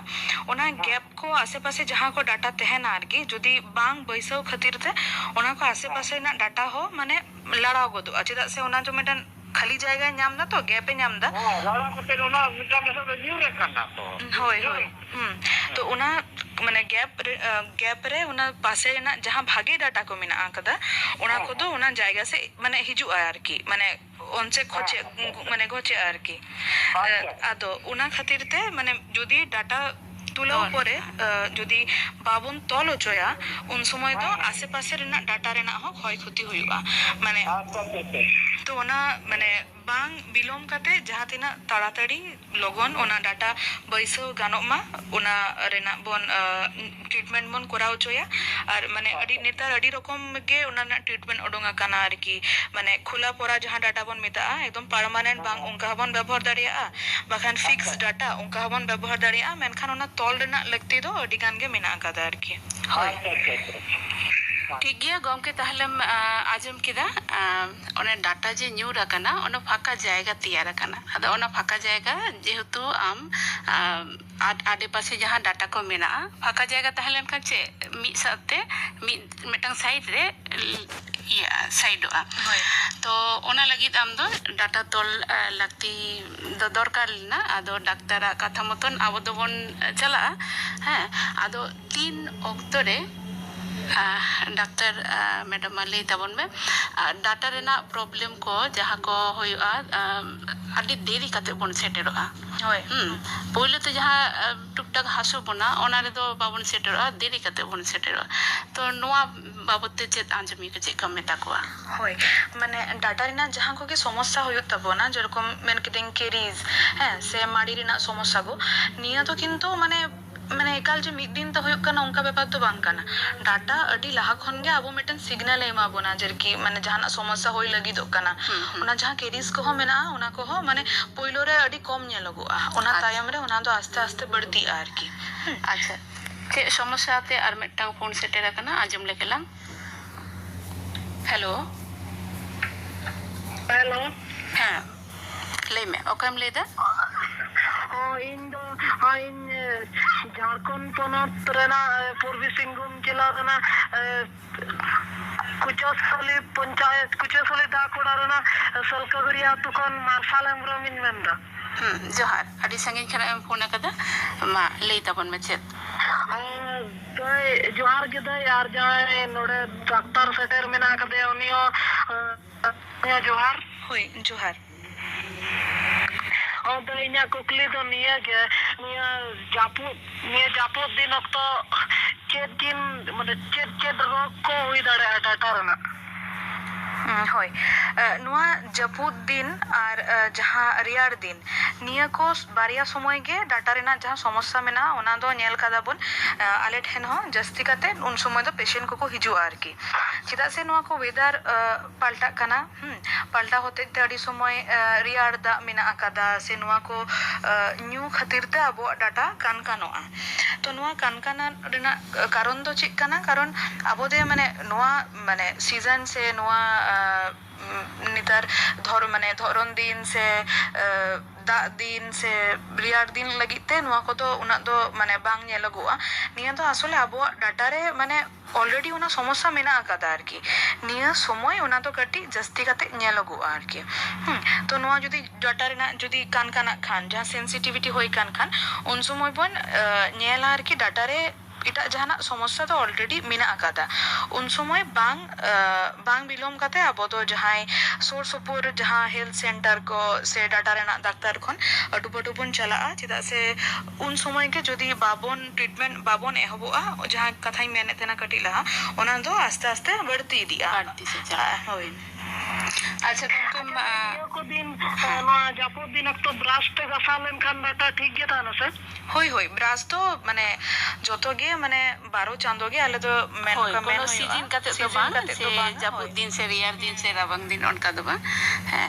ᱚᱱᱟ ᱜᱮᱯ ᱠᱚ ᱟᱥᱮᱯᱟᱥᱮ ᱡᱟᱦᱟᱸ ᱠᱚ ᱰᱟᱴᱟ ᱛᱟᱦᱮᱱᱟ ᱟᱨᱠᱤ ᱡᱩᱫᱤ ᱵᱟᱝ ᱵᱟᱹᱭᱥᱟᱹᱣ ᱠᱷᱟᱹᱛᱤᱨ ᱛᱮ ᱚᱱᱟ ᱠᱚ ᱟᱥᱮᱯᱟᱥᱮ ᱨᱮᱱᱟᱜ ᱰᱟᱴᱟ ᱦᱚᱸ ᱢᱟᱱᱮ ᱞᱟᱲᱟᱣ ᱜᱚᱫᱚᱜᱼᱟ ᱪᱮᱫᱟᱜ ᱥᱮ ᱚᱱᱟ ᱫᱚ ᱢᱤᱫᱴᱮᱱ ᱠᱷᱟᱹᱞᱤ ᱡᱟᱭগায় ᱧᱟᱢ ᱫᱟ ᱛᱚ ᱜᱮᱯ ᱮ ᱧᱟᱢ ᱫᱟ ᱞᱟᱲᱟᱣ ᱠᱟᱛᱮ ᱚᱱᱟ ᱢᱤᱫᱴᱟᱝ ᱰᱟᱴᱟ ᱫᱚ ᱧᱩᱨ ᱠᱟᱱᱟ ᱛᱚ ᱦᱳᱭ ᱦᱳᱭ ᱛᱚ ᱚᱱᱟ ᱢᱟᱱᱮ ᱜᱮᱯ ᱨᱮ ᱚᱱᱟ ᱯᱟᱥে ᱨᱮᱱᱟᱜ ᱡᱟᱦᱟᱸ ᱵᱷᱟᱜᱮ ᱰᱟᱴᱟ ᱠᱚ ᱢᱮᱱᱟᱜ ᱟᱠᱟᱫᱟ ᱚᱱᱟ ᱠᱚᱫᱚ ᱚᱱᱟ ᱡᱟᱭᱜᱟ ᱥᱮ ᱢᱟᱱᱮ ᱦᱤᱡᱩᱜᱼᱟ ᱟᱨᱠᱤ ᱢᱟᱱᱮ ᱚᱱᱪᱮ ᱠᱷᱚᱪᱮ মানে ঘোচে আরকি আদো ওনা খাতির তে মানে যদি ডাটা তুলাও পরে যদি বাবন তল হচয়া উন সময় দো আশেপাশে রেনা ডাটা রেনা হো ক্ষয় ক্ষতি হইবা মানে তো ওনা মানে বাং বিলম কাতে যাহা তিনা তাড়াতাড়ি লগন ওনা ডাটা বৈসো গানো মা ওনা রেনা বন ট্রিটমেন্ট বন করা হচয়া আর মানে আডি নেতার আডি রকম গে ওনা না ট্রিটমেন্ট ওডোঙ্গা কানা আরকি মানে খোলা পড়া যাহা ডাটা বন মেতা একদম পার্মানেন্ট বাং উনকা বন ব্যবহার দাঁড়িয়া বাখান ফিক্স ডাটা উনকা বন ব্যবহার দাঁড়িয়া মেনখান ওনা তল রেনা লাগতি দো আডি গান গে মেনা কাদা আরকি হয় ठीक गया गमके ताहलेम आजम केदा ओने डाटा जे ᱧᱩᱨ आकाना ओने फाका जायगा तैयार आकाना आदो ओना फाका जायगा जेहेतु आम आडे पासे जहां डाटा को मेना फाका जायगा ताहलेन का चे मी साथे मी मेटांग साइड रे या साइडोआ तो ओना लगित आम दो डाटा तोल लगती दो दरकार लेना आदो डाक्तार कथा मतन आबो दो बन चला हैं आदो 3 अक्टो रे डाक्टर मैडम लई ताबन में डाटा रेना प्रॉब्लम को जहां को होयुआ आदि देरी काते बन सेटेरोआ होय पहिले तो जहां टुकटाक हासो बना ओना रे दो बाबन सेटेरोआ देरी काते बन सेटेरोआ तो नोआ बाबते चेत आंजमी के चेक मेता कोआ होय माने डाटा रेना जहां को के समस्या होयुत ताबना जेरकम मेन किडिंग केरीज हैं से माड़ी रेना समस्या गो निया तो किंतु माने माने एकाल जे मिड दिन तो होयुक काना उनका व्यापार तो बांग काना डाटा अडी लाहा खन गे आबो मिटन सिग्नल एमा बोना जरकी माने जहाना समस्या होई लगी दो काना ओना जहां केरीज को हो मेना ओना को हो माने पोइलो रे अडी कम नेलगोआ ओना तायम रे ओना दो आस्ते आस्ते बढ़ती आरकी अच्छा चे समस्या आते आर मिटन फोन सेटेर काना आजम लेकेलाम हेलो हेलो हां ले में ओकम लेदा इन झारखंड पनत रेना पूर्वी सिंहभूम जिला रेना कुचसली पंचायत कुचसली दाकोड़ा रेना सलकागुड़िया तुकन मार्शल एमब्रम इन मेंदा जोहार अडी संगे खरा एम फोन कदा मा ले तबन में चेत जोहार गदा यार जाय नोडे डॉक्टर सेटर मेना कदे उनियो जोहार होय जोहार तो इना कुकली तो निया के निया जापू दिन तो चेत दिन माने चेत रोग को हुई दाड़े डाटा रेना होय नुआ जपुद दिन और जहां रियार दिन निया को बारिया समय गे डाटा रेना जहां समस्या मेना ओना दो नेल कादा बन आले ठेन हो जस्ती काते उन समय दो पेशेंट को हिजु आरकी चिदा से नुआ को वेदर पाल्टा काना पाल्टा होते ते अडी समय रियार दा मेना आकादा से नुआ को न्यू खातिर ते अबो डाटा कान कानोआ तो नुआ कान काना रेना कारण दो चिक काना कारण अबो दे माने नुआ माने सीजन से नुआ नितार धर माने धरन दिन से दा दिन से रियार दिन लगिते नुआ को तो उना दो माने बांग नेलगोआ निया तो आसले अबो डाटा रे माने ऑलरेडी उना समस्या मेना आकादा आरकी निया समय उना तो कटी जस्ती काते नेलगोआ आरकी तो नुआ जदी डाटा रेना जदी कान काना खान जहां सेंसिटिविटी होई कान खान उन समय बन नेला आरकी डाटा रे इटा जहाना समस्या तो ऑलरेडी मेना आकादा उन समय बांग बिलोम काते अब तो जहां सोर सुपुर जहां हेल्थ सेंटर को से डाटा रेना डाक्तार खन अटुपटुपन चला चिदा से उन समय के जदी बाबन ट्रीटमेंट बाबन एहबोआ जहां कथाई मेने तेना कटी लहा ओना दो आस्ते आस्ते बढ़ती दिया बढ़ती से चला होय अच्छा तुम को दिन ना जापू दिन तो ब्राश पे गसालेन खान डाटा ठीक गे था ना सर होय होय ब्राश तो माने जतो गे माने 12 चांदो गे आले तो मेन का मेन सीजन काते तो बांग से जापू दिन से रियार दिन से राबंग दिन उनका दो हां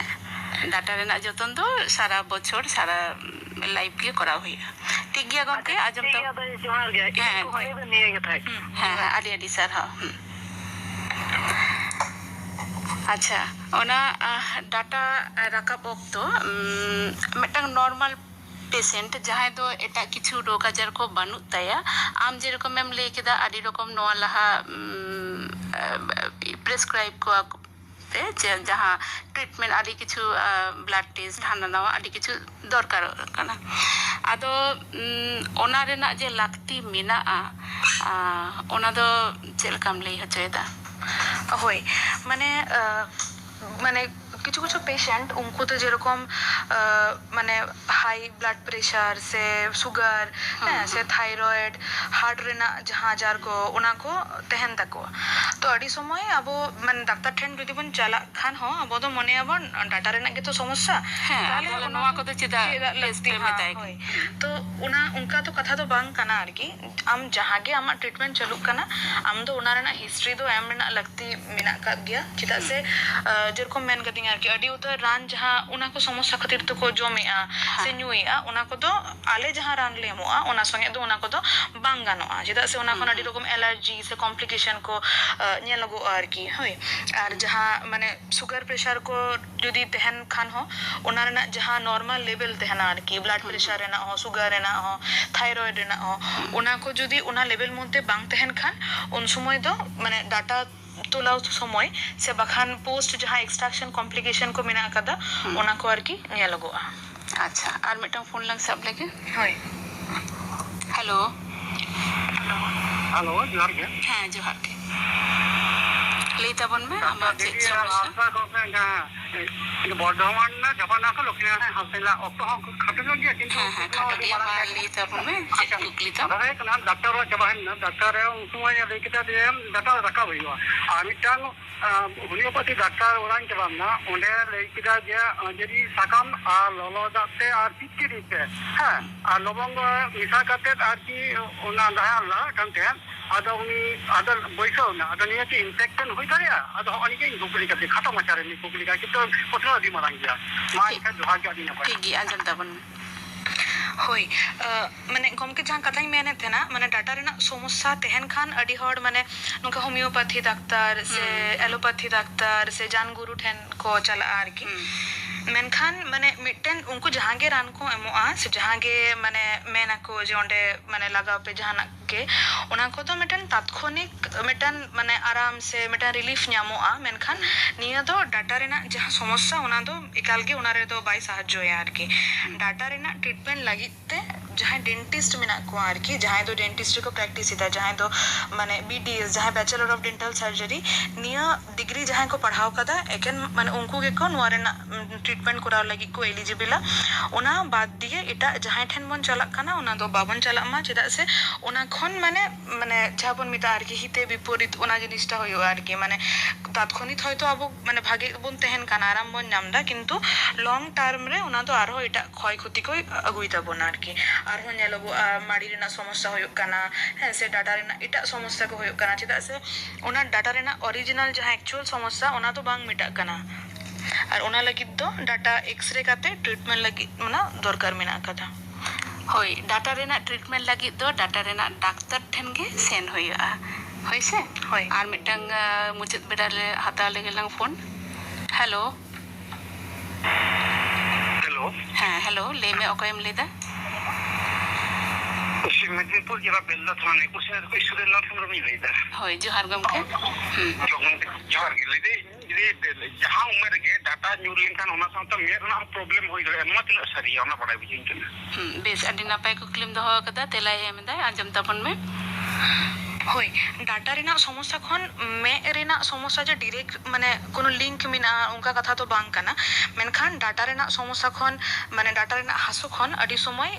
डाटा रेना जतन दो सारा बछर सारा लाइफ के करा हुई ठीक गया गमके आजम तो जोहार गे होय निये गे थाई हां आडी आडी सर हां अच्छा ओना डाटा राकाब ओक्तो मिटंग नॉर्मल पेशेंट जहां दो एटा किछु रोग आजार को बानु ताया आम जे रकम एम ले केदा आडी रकम नोआ लहा प्रेस्क्राइब को जहां ट्रीटमेंट आडी किछु ब्लड टेस्ट हाना नवा आडी किछु दरकार काना आदो ओना रेना जे लागती मेना ओना दो चेलकाम ले हचेदा होय माने माने কিছু কিছু পেশেন্ট उनको तो যেরকম মানে হাই ব্লাড প্রেসার से সুগার হ্যাঁ से থাইরয়েড হার্ট রেনা जहां जार को ओना को तहन तको तो अडी समय अब माने डाक्तार ठेन जदि बन चला खान हो अब तो मने अब डाटा रेना के तो समस्या ताले नोआ को तो चिदा टेस्ट मेताय तो ओना उनका तो कथा तो बांग काना आरकी आम जहां गे आमा ट्रीटमेंट चलु काना आम तो ओना रेना हिस्ट्री दो एम रेना लगती मेना का गया चिदा से जेरकम मेन कदिंग ᱟᱨᱠᱤ ᱟᱹᱰᱤ ᱩᱛᱟᱹᱨ ᱨᱟᱱ ᱡᱟᱦᱟᱸ ᱚᱱᱟ ᱠᱚ ᱥᱚᱢᱚᱥᱥᱟ ᱠᱷᱟᱹᱛᱤᱨ ᱛᱮᱠᱚ ᱡᱚᱢᱮᱜᱼᱟ ᱥᱮ ᱧᱩᱭᱮᱜᱼᱟ ᱚᱱᱟ ᱠᱚᱫᱚ ᱟᱞᱮ ᱡᱟᱦᱟᱸ ᱨᱟᱱ ᱞᱮ ᱮᱢᱚᱜᱼᱟ ᱚᱱᱟ ᱥᱚᱸᱜᱮ ᱫᱚ ᱚᱱᱟ ᱠᱚᱫᱚ ᱵᱟᱝ ᱜᱟᱱᱚᱜᱼᱟ ᱪᱮᱫᱟᱜ ᱥᱮ ᱚᱱᱟ ᱠᱷᱚᱱ ᱟᱹᱰᱤ ᱨᱚᱠᱚᱢ ᱮᱞᱟᱨᱡᱤ ᱥᱮ ᱠᱚᱢᱯᱞᱤᱠᱮᱥᱚᱱ ko ᱧᱮᱞᱚᱜᱚᱜᱼᱟ ᱟᱨᱠᱤ ᱦᱳᱭ ᱟᱨ ᱡᱟᱦᱟᱸ ᱢᱟᱱᱮ ᱥᱩᱜᱟᱨ ᱯᱨᱮᱥᱟᱨ ko ᱡᱩᱫᱤ ᱛᱟᱦᱮᱱ ᱠᱷᱟᱱ ᱦᱚᱸ ᱚᱱᱟ ᱨᱮᱱᱟᱜ ᱡᱟᱦᱟᱸ ᱱᱚᱨᱢᱟᱞ ᱞᱮᱵᱮᱞ ᱛᱟᱦᱮᱱᱟ ᱟᱨᱠᱤ ᱵᱞᱟᱰ ᱯᱨᱮᱥᱟᱨ ᱨᱮᱱᱟᱜ ᱦᱚᱸ ᱥᱩᱜᱟর ᱨᱮᱱᱟᱜ ᱦᱚᱸ থাইরয়েড রেনাᱜ ᱦᱚᱸ ᱚᱱᱟ ᱠᱚ ᱡᱩᱫᱤ ᱚᱱᱟ লেভেল মধ্যে বাং তাহেন খান উন সময় ᱫᱚ ᱢᱟᱱᱮ ᱰᱟᱴᱟ তোলাও সময় সে বাখান পোস্ট যাহা এক্সট্রাকশন কমপ্লিকেশন কো মেনা কাদা ওনা কো আর কি ᱧᱮᱞᱚᱜᱚᱜᱼᱟ ᱟᱪᱪᱷᱟ ᱟᱨ ᱢᱤᱫᱴᱟᱝ ᱯᱷᱳᱱ ᱞᱟᱝ ᱥᱟᱵ ᱞᱮᱜᱮ ᱦᱳᱭ ᱦᱮᱞᱳ হ্যালো জোহার ᱜᱮ ᱦᱮᱸ ᱡᱚᱦᱟᱨ ᱜᱮ ᱞᱟᱹᱭ ᱛᱟᱵᱚᱱ ᱢᱮ ᱟᱢᱟᱜ ᱪᱮᱫ ᱥᱚᱢᱚᱥᱥᱟ বর্ধমান না জাপান না লক্ষ্মীনারায়ণ হাসপাতাল অক্টো হক খাটো ᱧᱚᱜ ᱜᱮᱭᱟ ᱦᱮᱸ ᱦᱮᱸ ᱠᱷᱟᱴᱚ ᱜᱮᱭᱟ ᱢᱟ ᱞᱟᱹᱭ ᱛᱟᱵᱚᱱ ᱢᱮ ᱪᱮᱫ ᱠᱩᱠᱞᱤ ᱛᱟᱢ ᱠᱟᱛᱷᱟ ᱠᱟᱱᱟ ᱰᱟᱠᱛᱟᱨ ᱚᱲᱟᱜ ᱪᱟᱵᱟᱭᱮᱱᱟ ᱰᱟᱠᱛᱟᱨ ᱩᱱ ᱥᱚᱢᱚᱭ ᱞᱟᱹᱭ ᱠᱮᱫᱟ ᱡᱮ ᱰᱟᱴᱟ ᱨᱟᱠᱟᱵ ᱦᱩᱭᱩᱜᱼᱟ ᱟᱨ ᱢᱤᱫᱴᱟᱝ ᱦᱳমিওপ্যাথি ডাক্তার ওরাই ᱪᱟᱵᱟᱢ না ᱚᱸᱰᱮ ᱞᱟᱹᱭ ᱠᱮᱫᱟ ᱡᱮ ᱡᱩᱫᱤ ᱥᱟᱠᱟᱢ ᱟᱨ ᱞᱚᱞᱚ ᱫᱟᱜ ᱛᱮ ᱟᱨ ᱪᱤᱴᱠᱤᱨᱤ তে হ্যাঁ আর লবঙ্গ মিশা কাতে আর কি ওনা ᱫᱟᱦᱟᱨ ᱞᱟ ᱠᱟᱱᱛᱮ ᱟᱫᱚ ᱩᱱᱤ ᱟᱫᱚ ᱵᱚᱭᱥᱟᱣ ᱱᱟ ᱟᱫᱚ ᱱᱤᱭᱟᱹ ᱪᱮ ᱤᱱফᱮᱠᱥᱚᱱ ᱦᱩᱭ ᱫᱟᱲᱮᱭᱟᱜᱼᱟ ᱟᱫᱚ ᱦᱚᱸᱜᱼᱚ ᱱᱤᱭᱟᱹ ᱠᱩᱠᱞᱤ ᱠᱟᱛᱮ ᱠᱷᱟᱴᱚ ᱢᱟᱪᱷᱟᱨᱮ ᱱᱤᱭᱟᱹ ᱠᱩᱠᱞᱤ ᱠᱟᱛᱮ ᱠᱤᱱᱛᱩ ᱯᱨᱚᱥᱱᱚ ᱟᱹᱰᱤ ᱢᱟᱨᱟᱝ ᱜᱮᱭᱟ ᱢᱟ ᱮᱱᱠᱷᱟᱱ ᱡᱚᱦᱟᱨ ᱜᱮ ᱟᱹᱰᱤ ᱱᱟᱯᱟᱭ ᱴᱷᱤᱠ ᱜᱮᱭᱟ ᱟᱸᱡᱚᱢ ᱛᱟᱵᱚᱱ ᱢᱮ ᱦᱳᱭ ᱢᱟᱱᱮ ᱜᱚᱢᱠᱮ ᱡᱟᱦᱟᱸ ᱠᱟᱛᱷᱟᱧ ᱢᱮᱱᱮᱫ ᱛᱟᱦᱮᱱᱟ ᱢᱟᱱᱮ ᱰᱟᱴᱟ ᱨᱮᱱᱟᱜ ᱥᱚᱢᱚᱥᱥᱟ ᱛᱟᱦᱮᱱ ᱠᱷᱟᱱ ᱟᱹᱰᱤ ᱦᱚᱲ ᱢᱟᱱᱮ ᱱᱚᱝᱠᱟ ᱦᱳমিওপ্যাথি ᱰᱟᱠᱛᱟর ᱥᱮ ᱮᱞᱳᱯᱮᱛᱷᱤ ᱰᱟᱠᱛᱟর ᱥᱮ ᱡᱟᱱ ᱜᱩᱨᱩ ᱴᱷᱮᱱ ᱠᱚ ᱪᱟᱞᱟᱜᱼᱟ ᱟᱨᱠᱤ ᱢᱮᱱᱠᱷᱟᱱ ᱢᱟᱱᱮ ᱢᱤᱫᱴᱮᱱ ᱩᱱᱠᱩ ᱡᱟᱦᱟᱸ ᱜᱮ ᱨᱟᱱ ᱠᱚ ᱮᱢᱚᱜᱼᱟ ᱥᱮ ᱡᱟᱦᱟᱸ ᱜᱮ ᱢᱟᱱᱮ ᱢᱮᱱᱟᱠᱚ ᱡᱮ ᱚᱸᱰᱮ ᱢᱟᱱᱮ ᱞᱟᱜᱟᱣ ᱯᱮ ᱡᱟᱦᱟᱱᱟᱜ ᱜᱮ ᱚᱱᱟ ᱠᱚᱫᱚ ᱢᱤᱫᱴᱮᱱ ᱛᱟৎক্ষᱚᱱᱤᱠ ᱢᱤᱫᱴᱮᱱ ᱢᱟᱱᱮ ᱟᱨᱟᱢ ᱥᱮ ᱢᱤᱫᱴᱮᱱ রিলিফ ᱧᱟᱢᱚᱜᱼᱟ ᱢᱮᱱᱠᱷᱟᱱ ᱱᱤᱭᱟᱹ ᱫᱚ ᱰᱟᱴᱟ ᱨᱮᱱᱟᱜ ᱡᱟᱦᱟᱸ ᱥᱚᱢᱚᱥᱥᱟ ᱚᱱᱟ ᱫᱚ ᱮᱠᱟᱞ ᱜᱮ ᱚᱱᱟ ᱨᱮᱫᱚ ᱵᱟᱭ ᱥᱟᱦᱟᱡᱡᱚᱭᱟ ᱟᱨᱠᱤ ᱰᱟᱴᱟ ᱨᱮᱱᱟᱜ ᱴᱨᱤᱴᱢᱮন্ট ᱞᱟᱹᱜᱤᱫ ᱛᱮ ᱡᱟᱦᱟᱸᱭ ᱰᱮᱱᱴᱤস্ট ᱢᱮᱱᱟᱜ ᱠᱚᱣᱟ ᱟᱨᱠᱤ ᱡᱟᱦᱟᱸᱭ ᱫᱚ ᱰᱮᱱᱴᱤস্ট ᱨᱮᱠᱚ ᱯᱨᱮᱠᱴᱤᱥ ᱮᱫᱟ ᱡᱟᱦᱟᱸᱭ ᱫᱚ ᱢᱟᱱᱮ BDS ᱡᱟᱦᱟᱸᱭ ᱵᱮᱪᱮᱞᱟর অফ ডেন্টাল সার্জারি নিয়া ডিগ্রি ᱡᱟᱦᱟᱸᱭ ᱠᱚ ᱯᱟᱲᱦᱟᱣ ᱠᱟᱫᱟ ᱮᱠᱮᱱ ᱢᱟᱱᱮ ᱩᱱᱠᱩ ᱜᱮᱠᱚ ᱱᱚᱣᱟ ᱨᱮᱱᱟᱜ ᱴᱨᱤᱴᱢᱮন্ট ᱠᱚᱨᱟᱣ ᱞᱟᱹᱜᱤᱫ ᱠᱚ ᱮᱞᱤᱡᱤᱵᱤᱞᱟ ᱚᱱᱟ ᱵᱟᱫ ᱫᱤᱭᱮ ᱮᱴᱟᱜ ᱡᱟᱦᱟᱸᱭ ᱴᱷᱮᱱ ᱵᱚᱱ ᱪᱟᱞᱟᱜ ᱠᱟᱱᱟ ᱚᱱᱟ ᱫᱚ ᱵᱟᱵᱚᱱ ᱪᱟᱞᱟᱜ ᱢᱟ ᱪᱮᱫᱟᱜ ᱥᱮ ᱚᱱᱟ ᱠᱷᱚᱱ ᱢᱟᱱᱮ ᱡᱟᱦᱟᱸ ᱵᱚᱱ ᱢᱮᱛᱟᱜᱼᱟ ᱟᱨᱠᱤ ᱦᱤᱛᱮ বিপরীত ᱚᱱᱟ জিনিসটা ᱦᱩᱭᱩᱜᱼᱟ ᱟᱨᱠᱤ ᱢᱟᱱᱮ তাৎক্ষণিক হয়তো আবো মানে ভাগে ᱵᱚᱱ ᱛᱟᱦᱮᱱ ᱠᱟᱱᱟ আরাম ᱵᱚᱱ ᱧᱟᱢᱫᱟ ᱠᱤᱱᱛᱩ ᱞᱚᱝ ᱴᱟর্ᱢ ᱨᱮ ᱚᱱᱟ ᱫᱚ ᱟᱨᱦᱚᱸ ᱮᱴᱟᱜ ᱠᱷᱚᱭ ᱠᱷᱚᱛᱤ ᱠᱚ ᱟᱹᱜᱩᱭ ᱛᱟᱵᱚᱱᱟ ᱟᱨᱠᱤ ᱟᱨᱦᱚᱸ ᱧᱮᱞᱚᱜᱚᱜᱼᱟ ᱢᱟᱲᱤ ᱨᱮᱱᱟᱜ ᱥᱚᱢᱚᱥᱥᱟ ᱦᱩᱭᱩᱜ ᱠᱟᱱᱟ ᱦᱮᱸ ᱥᱮ ᱰᱟᱴᱟ ᱨᱮᱱᱟᱜ ᱮᱴᱟᱜ ᱥᱚᱢᱚᱥᱥᱟ ᱠᱚ ᱦᱩᱭᱩᱜ ᱠᱟᱱᱟ ᱪᱮᱫᱟᱜ ᱥᱮ ᱚᱱᱟ ᱰᱟᱴᱟ ᱨᱮᱱᱟᱜ ᱚᱨᱤᱡᱤᱱᱟᱞ ᱡᱟᱦᱟᱸ ᱮᱠᱪᱩয়াᱞ ᱥᱚᱢᱚᱥᱥᱟ ᱚᱱᱟ ᱫᱚ ᱵᱟᱝ ᱢᱮᱴᱟᱜ ᱠᱟᱱᱟ ᱟᱨ ᱚᱱᱟ ᱞᱟᱹᱜᱤᱫ ᱫᱚ ᱰᱟᱴᱟ ᱮᱠᱥᱨᱮ ᱠᱟᱛᱮ ᱴᱨᱤᱴᱢᱮন্ট ᱞᱟᱹᱜᱤᱫ ᱚᱱᱟ ᱫᱚᱨᱠᱟর ᱢᱮᱱᱟᱜ ᱟᱠᱟᱫᱟ ᱦᱳᱭ ᱰᱟᱴᱟ ᱨᱮᱱᱟᱜ ᱴᱨᱤᱴᱢᱮন্ট ᱞᱟᱹᱜᱤᱫ ᱫᱚ ᱰᱟᱴᱟ ᱨᱮᱱᱟᱜ ᱰᱟᱠᱛᱟᱨ ᱴᱷᱮᱱ ᱜᱮ ᱥᱮᱱ ᱦᱩᱭᱩᱜᱼᱟ ᱦᱳᱭ ᱥᱮ ᱦᱳᱭ ᱟᱨ ᱢᱤᱫᱴᱟᱝ ᱢᱩᱪᱟᱹᱫ ᱵᱮᱲᱟ ᱨᱮ ᱦᱟᱛᱟᱣ ᱞᱮᱜᱮ ᱞᱟᱝ ᱯᱷᱳᱱ ᱦᱮᱞᱳ হ্যালো ᱦᱮᱸ ᱦᱮᱞᱳ ᱞᱟᱹᱭ ᱢᱮ ᱚᱠᱚᱭᱮᱢ ᱞᱟᱹᱭᱫᱟ পশ্চিম মেদিনীপুর জেলা বেলদা থানা একুশে সুরেন্দ্রনাথ হেমব্রমᱤᱧ ᱞᱟᱹᱭᱫᱟ ᱦᱳᱭ ᱡᱚᱦᱟᱨ ᱜᱚᱢᱠᱮ ᱡᱚᱦᱟᱨ ᱜᱮ ᱞᱟᱹᱭᱫᱟᱹᱧ ᱡᱩᱫᱤ ᱡᱟᱦᱟᱸ ᱩᱢᱮᱨ ᱨᱮᱜᱮ ᱰᱟᱴᱟ ᱧᱩᱨ ᱞᱮᱱᱠᱷᱟᱱ ᱚᱱᱟ ᱥᱟᱶᱛᱮ ᱢᱮᱫ ᱨᱮᱱᱟᱜ ᱯᱨᱚᱵᱞᱮᱢ ᱦᱩᱭ ᱫᱟᱲᱮᱭᱟᱜᱼᱟ ᱱᱚᱣᱟ ᱛᱤᱱᱟᱹᱜ ᱥᱟᱹᱨᱤᱭᱟ ᱚᱱᱟ ᱵᱟᱲᱟᱭ ᱵᱩᱡᱷᱟᱹᱧ ᱠᱟᱱᱟ ᱵᱮᱥ ᱟᱹᱰᱤ ᱱᱟᱯᱟᱭ ᱠᱩᱠᱞᱤᱢ ᱫᱚᱦᱚ ᱟᱠᱟᱫᱟ ᱛᱮᱞᱟᱭ ᱮᱢ ᱮᱫᱟᱭ ᱟᱸᱡᱚᱢ ᱛᱟᱵᱚᱱ ᱢᱮ ᱦᱳᱭ ᱰᱟᱴᱟ ᱨᱮᱱᱟᱜ ᱥᱚᱢᱚᱥᱥᱟ ᱠᱷᱚᱱ ᱢᱮᱫ ᱨᱮᱱᱟᱜ ᱥᱚᱢᱚᱥᱥᱟ ᱡᱮ ᱰᱤᱨᱮᱠᱴ ᱢᱟᱱᱮ ᱠᱳᱱᱳ ᱞᱤᱝᱠ ᱢᱮᱱᱟᱜᱼᱟ ᱚᱱᱠᱟ ᱠᱟᱛᱷᱟ ᱫᱚ ᱵᱟᱝ ᱠᱟᱱᱟ ᱢᱮᱱᱠᱷᱟᱱ ᱰᱟᱴᱟ ᱨᱮᱱᱟᱜ ᱥᱚᱢᱚᱥᱥᱟ ᱠᱷᱚᱱ ᱢᱟᱱᱮ ᱰᱟᱴᱟ ᱨᱮᱱᱟᱜ ᱦᱟᱥᱩ ᱠᱷᱚᱱ ᱟᱹᱰᱤ ᱥᱚᱢᱚᱭ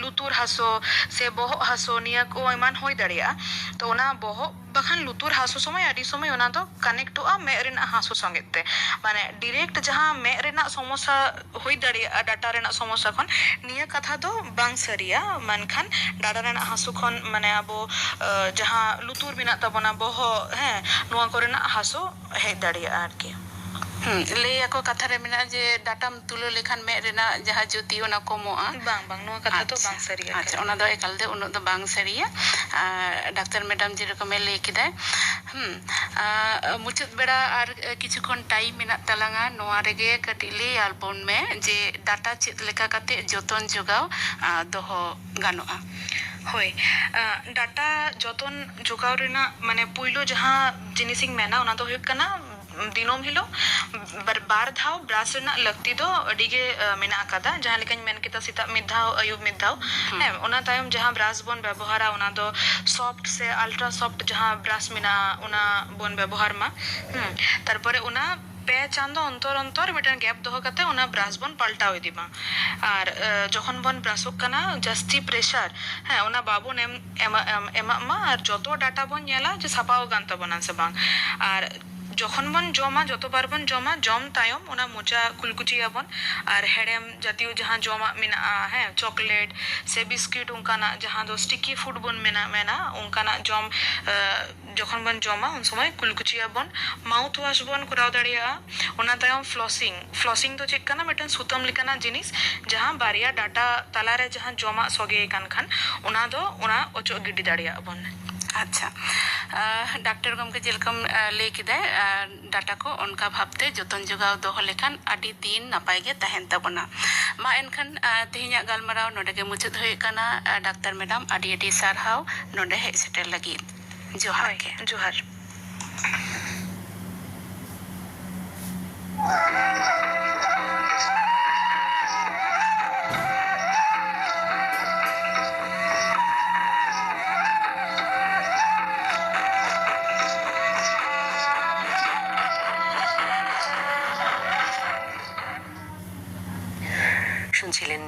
ᱞᱩᱛᱩᱨ ᱦᱟᱥᱩ ᱥᱮ ᱵᱚᱦᱚᱜ ᱦᱟᱥᱩ ᱱᱤᱭᱟᱹ ᱠᱚ ᱮᱢᱟᱱ ᱦᱩᱭ ᱫᱟᱲᱮᱭᱟᱜᱼᱟ ᱛᱚ ᱚᱱᱟ ᱵᱚᱦᱚᱜ ᱵᱟᱠᱷᱟᱱ ᱞᱩᱛᱩᱨ ᱦᱟᱥᱩ ᱥᱚᱢᱚᱭ ᱟᱹᱰᱤ ᱥᱚᱢᱚᱭ ᱚᱱᱟ ᱫᱚ ᱠᱟᱱᱮᱠᱴᱚᱜᱼᱟ ᱢᱮᱫ ᱨᱮᱱᱟᱜ ᱦᱟᱥᱩ ᱥᱚᱸᱜᱮ ᱛᱮ ᱢᱟᱱᱮ ᱰᱤᱨᱮᱠᱴ ᱡᱟᱦᱟᱸ ᱢᱮᱫ ᱨᱮᱱᱟᱜ ᱥᱚᱢᱚᱥᱥᱟ ᱦᱩᱭ ᱫᱟᱲᱮᱭᱟᱜᱼᱟ ᱰᱟᱴᱟ ᱨᱮᱱᱟᱜ ᱥᱚᱢᱚᱥᱥᱟ ᱠᱷᱚᱱ ᱱᱤᱭᱟᱹ ᱠᱟᱛᱷᱟ ᱫᱚ ᱵᱟᱝ ᱥᱟᱹᱨᱤᱭᱟ ᱢᱮᱱᱠᱷᱟᱱ ᱰᱟᱴᱟ ᱨᱮᱱᱟᱜ ᱦᱟᱥᱩ ᱠᱷᱚᱱ ᱢᱟᱱᱮ ᱟᱵᱚ ᱡᱟᱦᱟᱸ ᱞᱩᱛᱩᱨ ᱢᱮᱱᱟᱜ ᱛᱟᱵᱚᱱᱟ ᱵᱚᱦᱚᱜ ᱦᱮᱸ ᱱᱚᱣᱟ ᱠᱚᱨᱮᱱᱟᱜ ᱦᱟᱥᱩ ᱦᱮᱡ ᱫᱟᱲᱮᱭᱟᱜᱼᱟ ᱟᱨᱠᱤ ᱞᱟᱹᱭ ᱟᱠᱚ ᱠᱟᱛᱷᱟ ᱨᱮ ᱢᱮᱱᱟᱜᱼᱟ ᱡᱮ ᱰᱟᱴᱟᱢ ᱛᱩᱞᱟᱹᱣ ᱞᱮᱠᱷᱟᱱ ᱢᱮᱫ ᱨᱮᱱᱟᱜ ᱡᱟᱦᱟᱸ ᱡᱳᱛᱤ ᱚᱱᱟ ᱠᱚᱢᱚᱜᱼᱟ ᱵᱟᱝ ᱵᱟᱝ ᱱᱚᱣᱟ ᱠᱟᱛᱷᱟ ᱫᱚ ᱵᱟᱝ ᱥᱟᱹᱨᱤᱭᱟ ᱟᱪᱪᱷᱟ ᱚᱱᱟ ᱫᱚ ᱮᱠᱟᱞ ᱛᱮ ᱩᱱᱟᱹᱜ ᱫᱚ ᱵᱟᱝ ᱥᱟᱹᱨᱤᱭᱟ ᱰᱟᱠᱛᱟᱨ ᱢᱮᱰᱟᱢ ᱡᱮᱨᱚᱠᱚᱢᱮ ᱞᱟᱹᱭ ᱠᱮᱫᱟᱭ ᱢᱩᱪᱟᱹᱫ ᱵᱮᱲᱟ ᱟᱨ ᱠᱤᱪᱷᱩ ᱠᱷᱚᱱ ᱴᱟᱭᱤᱢ ᱢᱮᱱᱟᱜ ᱛᱟᱞᱟᱝᱟ ᱱᱚᱣᱟ ᱨᱮᱜᱮ ᱠᱟᱹᱴᱤᱡ ᱞᱟᱹᱭ ᱟᱞᱵᱚᱱ ᱢᱮ ᱡᱮ ᱰᱟᱴᱟ ᱪᱮᱫ ᱞᱮᱠᱟ ᱠᱟᱛᱮ ᱡᱚᱛᱚᱱ ᱡᱚᱜᱟᱣ ᱫᱚᱦᱚ ᱜᱟᱱᱚᱜᱼᱟ ᱦᱳᱭ ᱰᱟᱴᱟ ᱡᱚᱛᱚᱱ ᱡᱚᱜᱟᱣ ᱨᱮᱱᱟᱜ ᱢᱟᱱᱮ ᱯᱩᱭᱞᱳ ᱡᱟᱦᱟᱸ ᱡᱤᱱᱤᱥᱤᱧ ᱢᱮᱱᱟ ᱚᱱᱟ ᱫᱚ ᱦᱩᱭᱩᱜ ᱠᱟᱱᱟ ᱫᱤᱱᱚᱢ ᱦᱤᱞᱳᱜ ᱵᱟᱨ ᱫᱷᱟᱣ ᱵᱨᱟᱥ ᱨᱮᱱᱟᱜ ᱞᱟᱹᱠᱛᱤ ᱫᱚ ᱟᱹᱰᱤ ᱜᱮ ᱢᱮᱱᱟᱜ ᱟᱠᱟᱫᱟ ᱡᱟᱦᱟᱸ ᱞᱮᱠᱟᱧ ᱢᱮᱱ ᱠᱮᱫᱟ ᱥᱮᱛᱟᱜ ᱢᱤᱫ ᱫᱷᱟᱣ ᱟᱹᱭᱩᱵ ᱢᱤᱫ ᱫᱷᱟᱣ ᱦᱮᱸ ᱚᱱᱟ ᱛᱟᱭᱚᱢ ᱡᱟᱦᱟᱸ ᱵᱨᱟᱥ ᱵᱚᱱ ᱵᱮᱵᱚᱦᱟᱨᱟ ᱚᱱᱟ ᱫᱚ সফট ᱥᱮ আলট্রা সফট ᱡᱟᱦᱟᱸ ᱵᱨᱟᱥ ᱢᱮᱱᱟᱜᱼᱟ ᱚᱱᱟ ᱵᱚᱱ ᱵᱮᱵᱚᱦᱟর ᱢᱟ ᱛᱟᱨᱯᱚᱨᱮ ᱚᱱᱟ ᱯᱮ ᱪᱟᱸᱫᱳ ᱚᱱᱛᱚᱨ ᱚᱱᱛᱚᱨ ᱢᱤᱫᱴᱟᱝ ᱜᱮᱯ ᱫᱚᱦᱚ ᱠᱟᱛᱮ ᱚᱱᱟ ᱵᱨᱟᱥ ᱵᱚᱱ ᱯᱟল্ᱴᱟᱣ ᱤᱫᱤ ᱢᱟ ᱟᱨ ᱡᱚᱠᱷᱚᱱ ᱵᱚᱱ ᱵᱨᱟᱥᱚᱜ ᱠᱟᱱᱟ ᱡᱟᱹᱥᱛᱤ ᱯᱨᱮᱥᱟᱨ ᱦᱮᱸ ᱚᱱᱟ ᱵᱟᱵᱚᱱ ᱮᱢᱟᱜ ᱢᱟ ᱟᱨ ᱡᱚᱛᱚ ᱰᱟᱴᱟ ᱵᱚᱱ ᱧᱮᱞᱟ ᱡᱮ ᱥᱟᱯᱷᱟᱣ ᱟᱠᱟᱱ ᱛᱟᱵᱚᱱᱟ ᱥᱮ ᱵᱟᱝ ᱟᱨ যখন বন জমা যতবার বন জম তায়ম ওনা মোচা কুলকুচিয়াবন আর হেড়েম জাতীয় যাহা জমা মেনাᱜᱼᱟ হ্যাঁ চকলেট সে বিস্কিট উনকানাᱜ যাহা দো স্টিকি ফুড বন মেনা উনকানাᱜ জম যখন বন জমা উন সময় কুলকুচিয়াবন মাউথ ওয়াশ বন করাও দাড়িয়াᱜᱼᱟ ওনা তায়ম ফ্লসিং তো চেক কানা মিটান সুতম লেকানা জিনিস যাহা বারিয়া ডাটা তালারে যাহা জমা সগে কান খান ওনা অচᱚᱜ ᱜᱤᱰᱤ দাড়িয়াᱜᱼᱟ ᱵᱚᱱ ᱟᱪᱪᱷᱟ ᱰᱟᱠᱛᱟᱨ ᱜᱚᱢᱠᱮ ᱡᱮᱞᱮᱠᱟᱢ ᱞᱟᱹᱭ ᱠᱮᱫᱟ ᱰᱟᱴᱟ ᱠᱚ ᱚᱱᱠᱟ ᱵᱷᱟᱵᱛᱮ ᱡᱚᱛᱚᱱ ᱡᱚᱜᱟᱣ ᱫᱚᱦᱚ ᱞᱮᱠᱷᱟᱱ ᱟᱹᱰᱤ ᱫᱤᱱ ᱱᱟᱯᱟᱭ ᱜᱮ ᱛᱟᱦᱮᱱ ᱛᱟᱵᱚᱱᱟ ᱢᱟ ᱮᱱᱠᱷᱟᱱ ᱛᱮᱦᱮᱧᱟᱜ ᱜᱟᱞᱢᱟᱨᱟᱣ ᱱᱚᱰᱮ ᱜᱮ ᱢᱩᱪᱟᱹᱫ ᱦᱩᱭᱩᱜ ᱠᱟᱱᱟ ᱰᱟᱠᱛᱟᱨ ᱢᱮᱰᱟᱢ ᱟᱹᱰᱤ ᱟᱹᱰᱤ ᱥᱟᱨᱦᱟᱣ ᱱᱚᱰᱮ ᱦᱮᱡ ᱥᱮᱴᱮᱨ ᱞᱟᱹᱜᱤᱫ ᱡᱚᱦᱟᱨ ᱜᱮ জোহার শুনছিলেন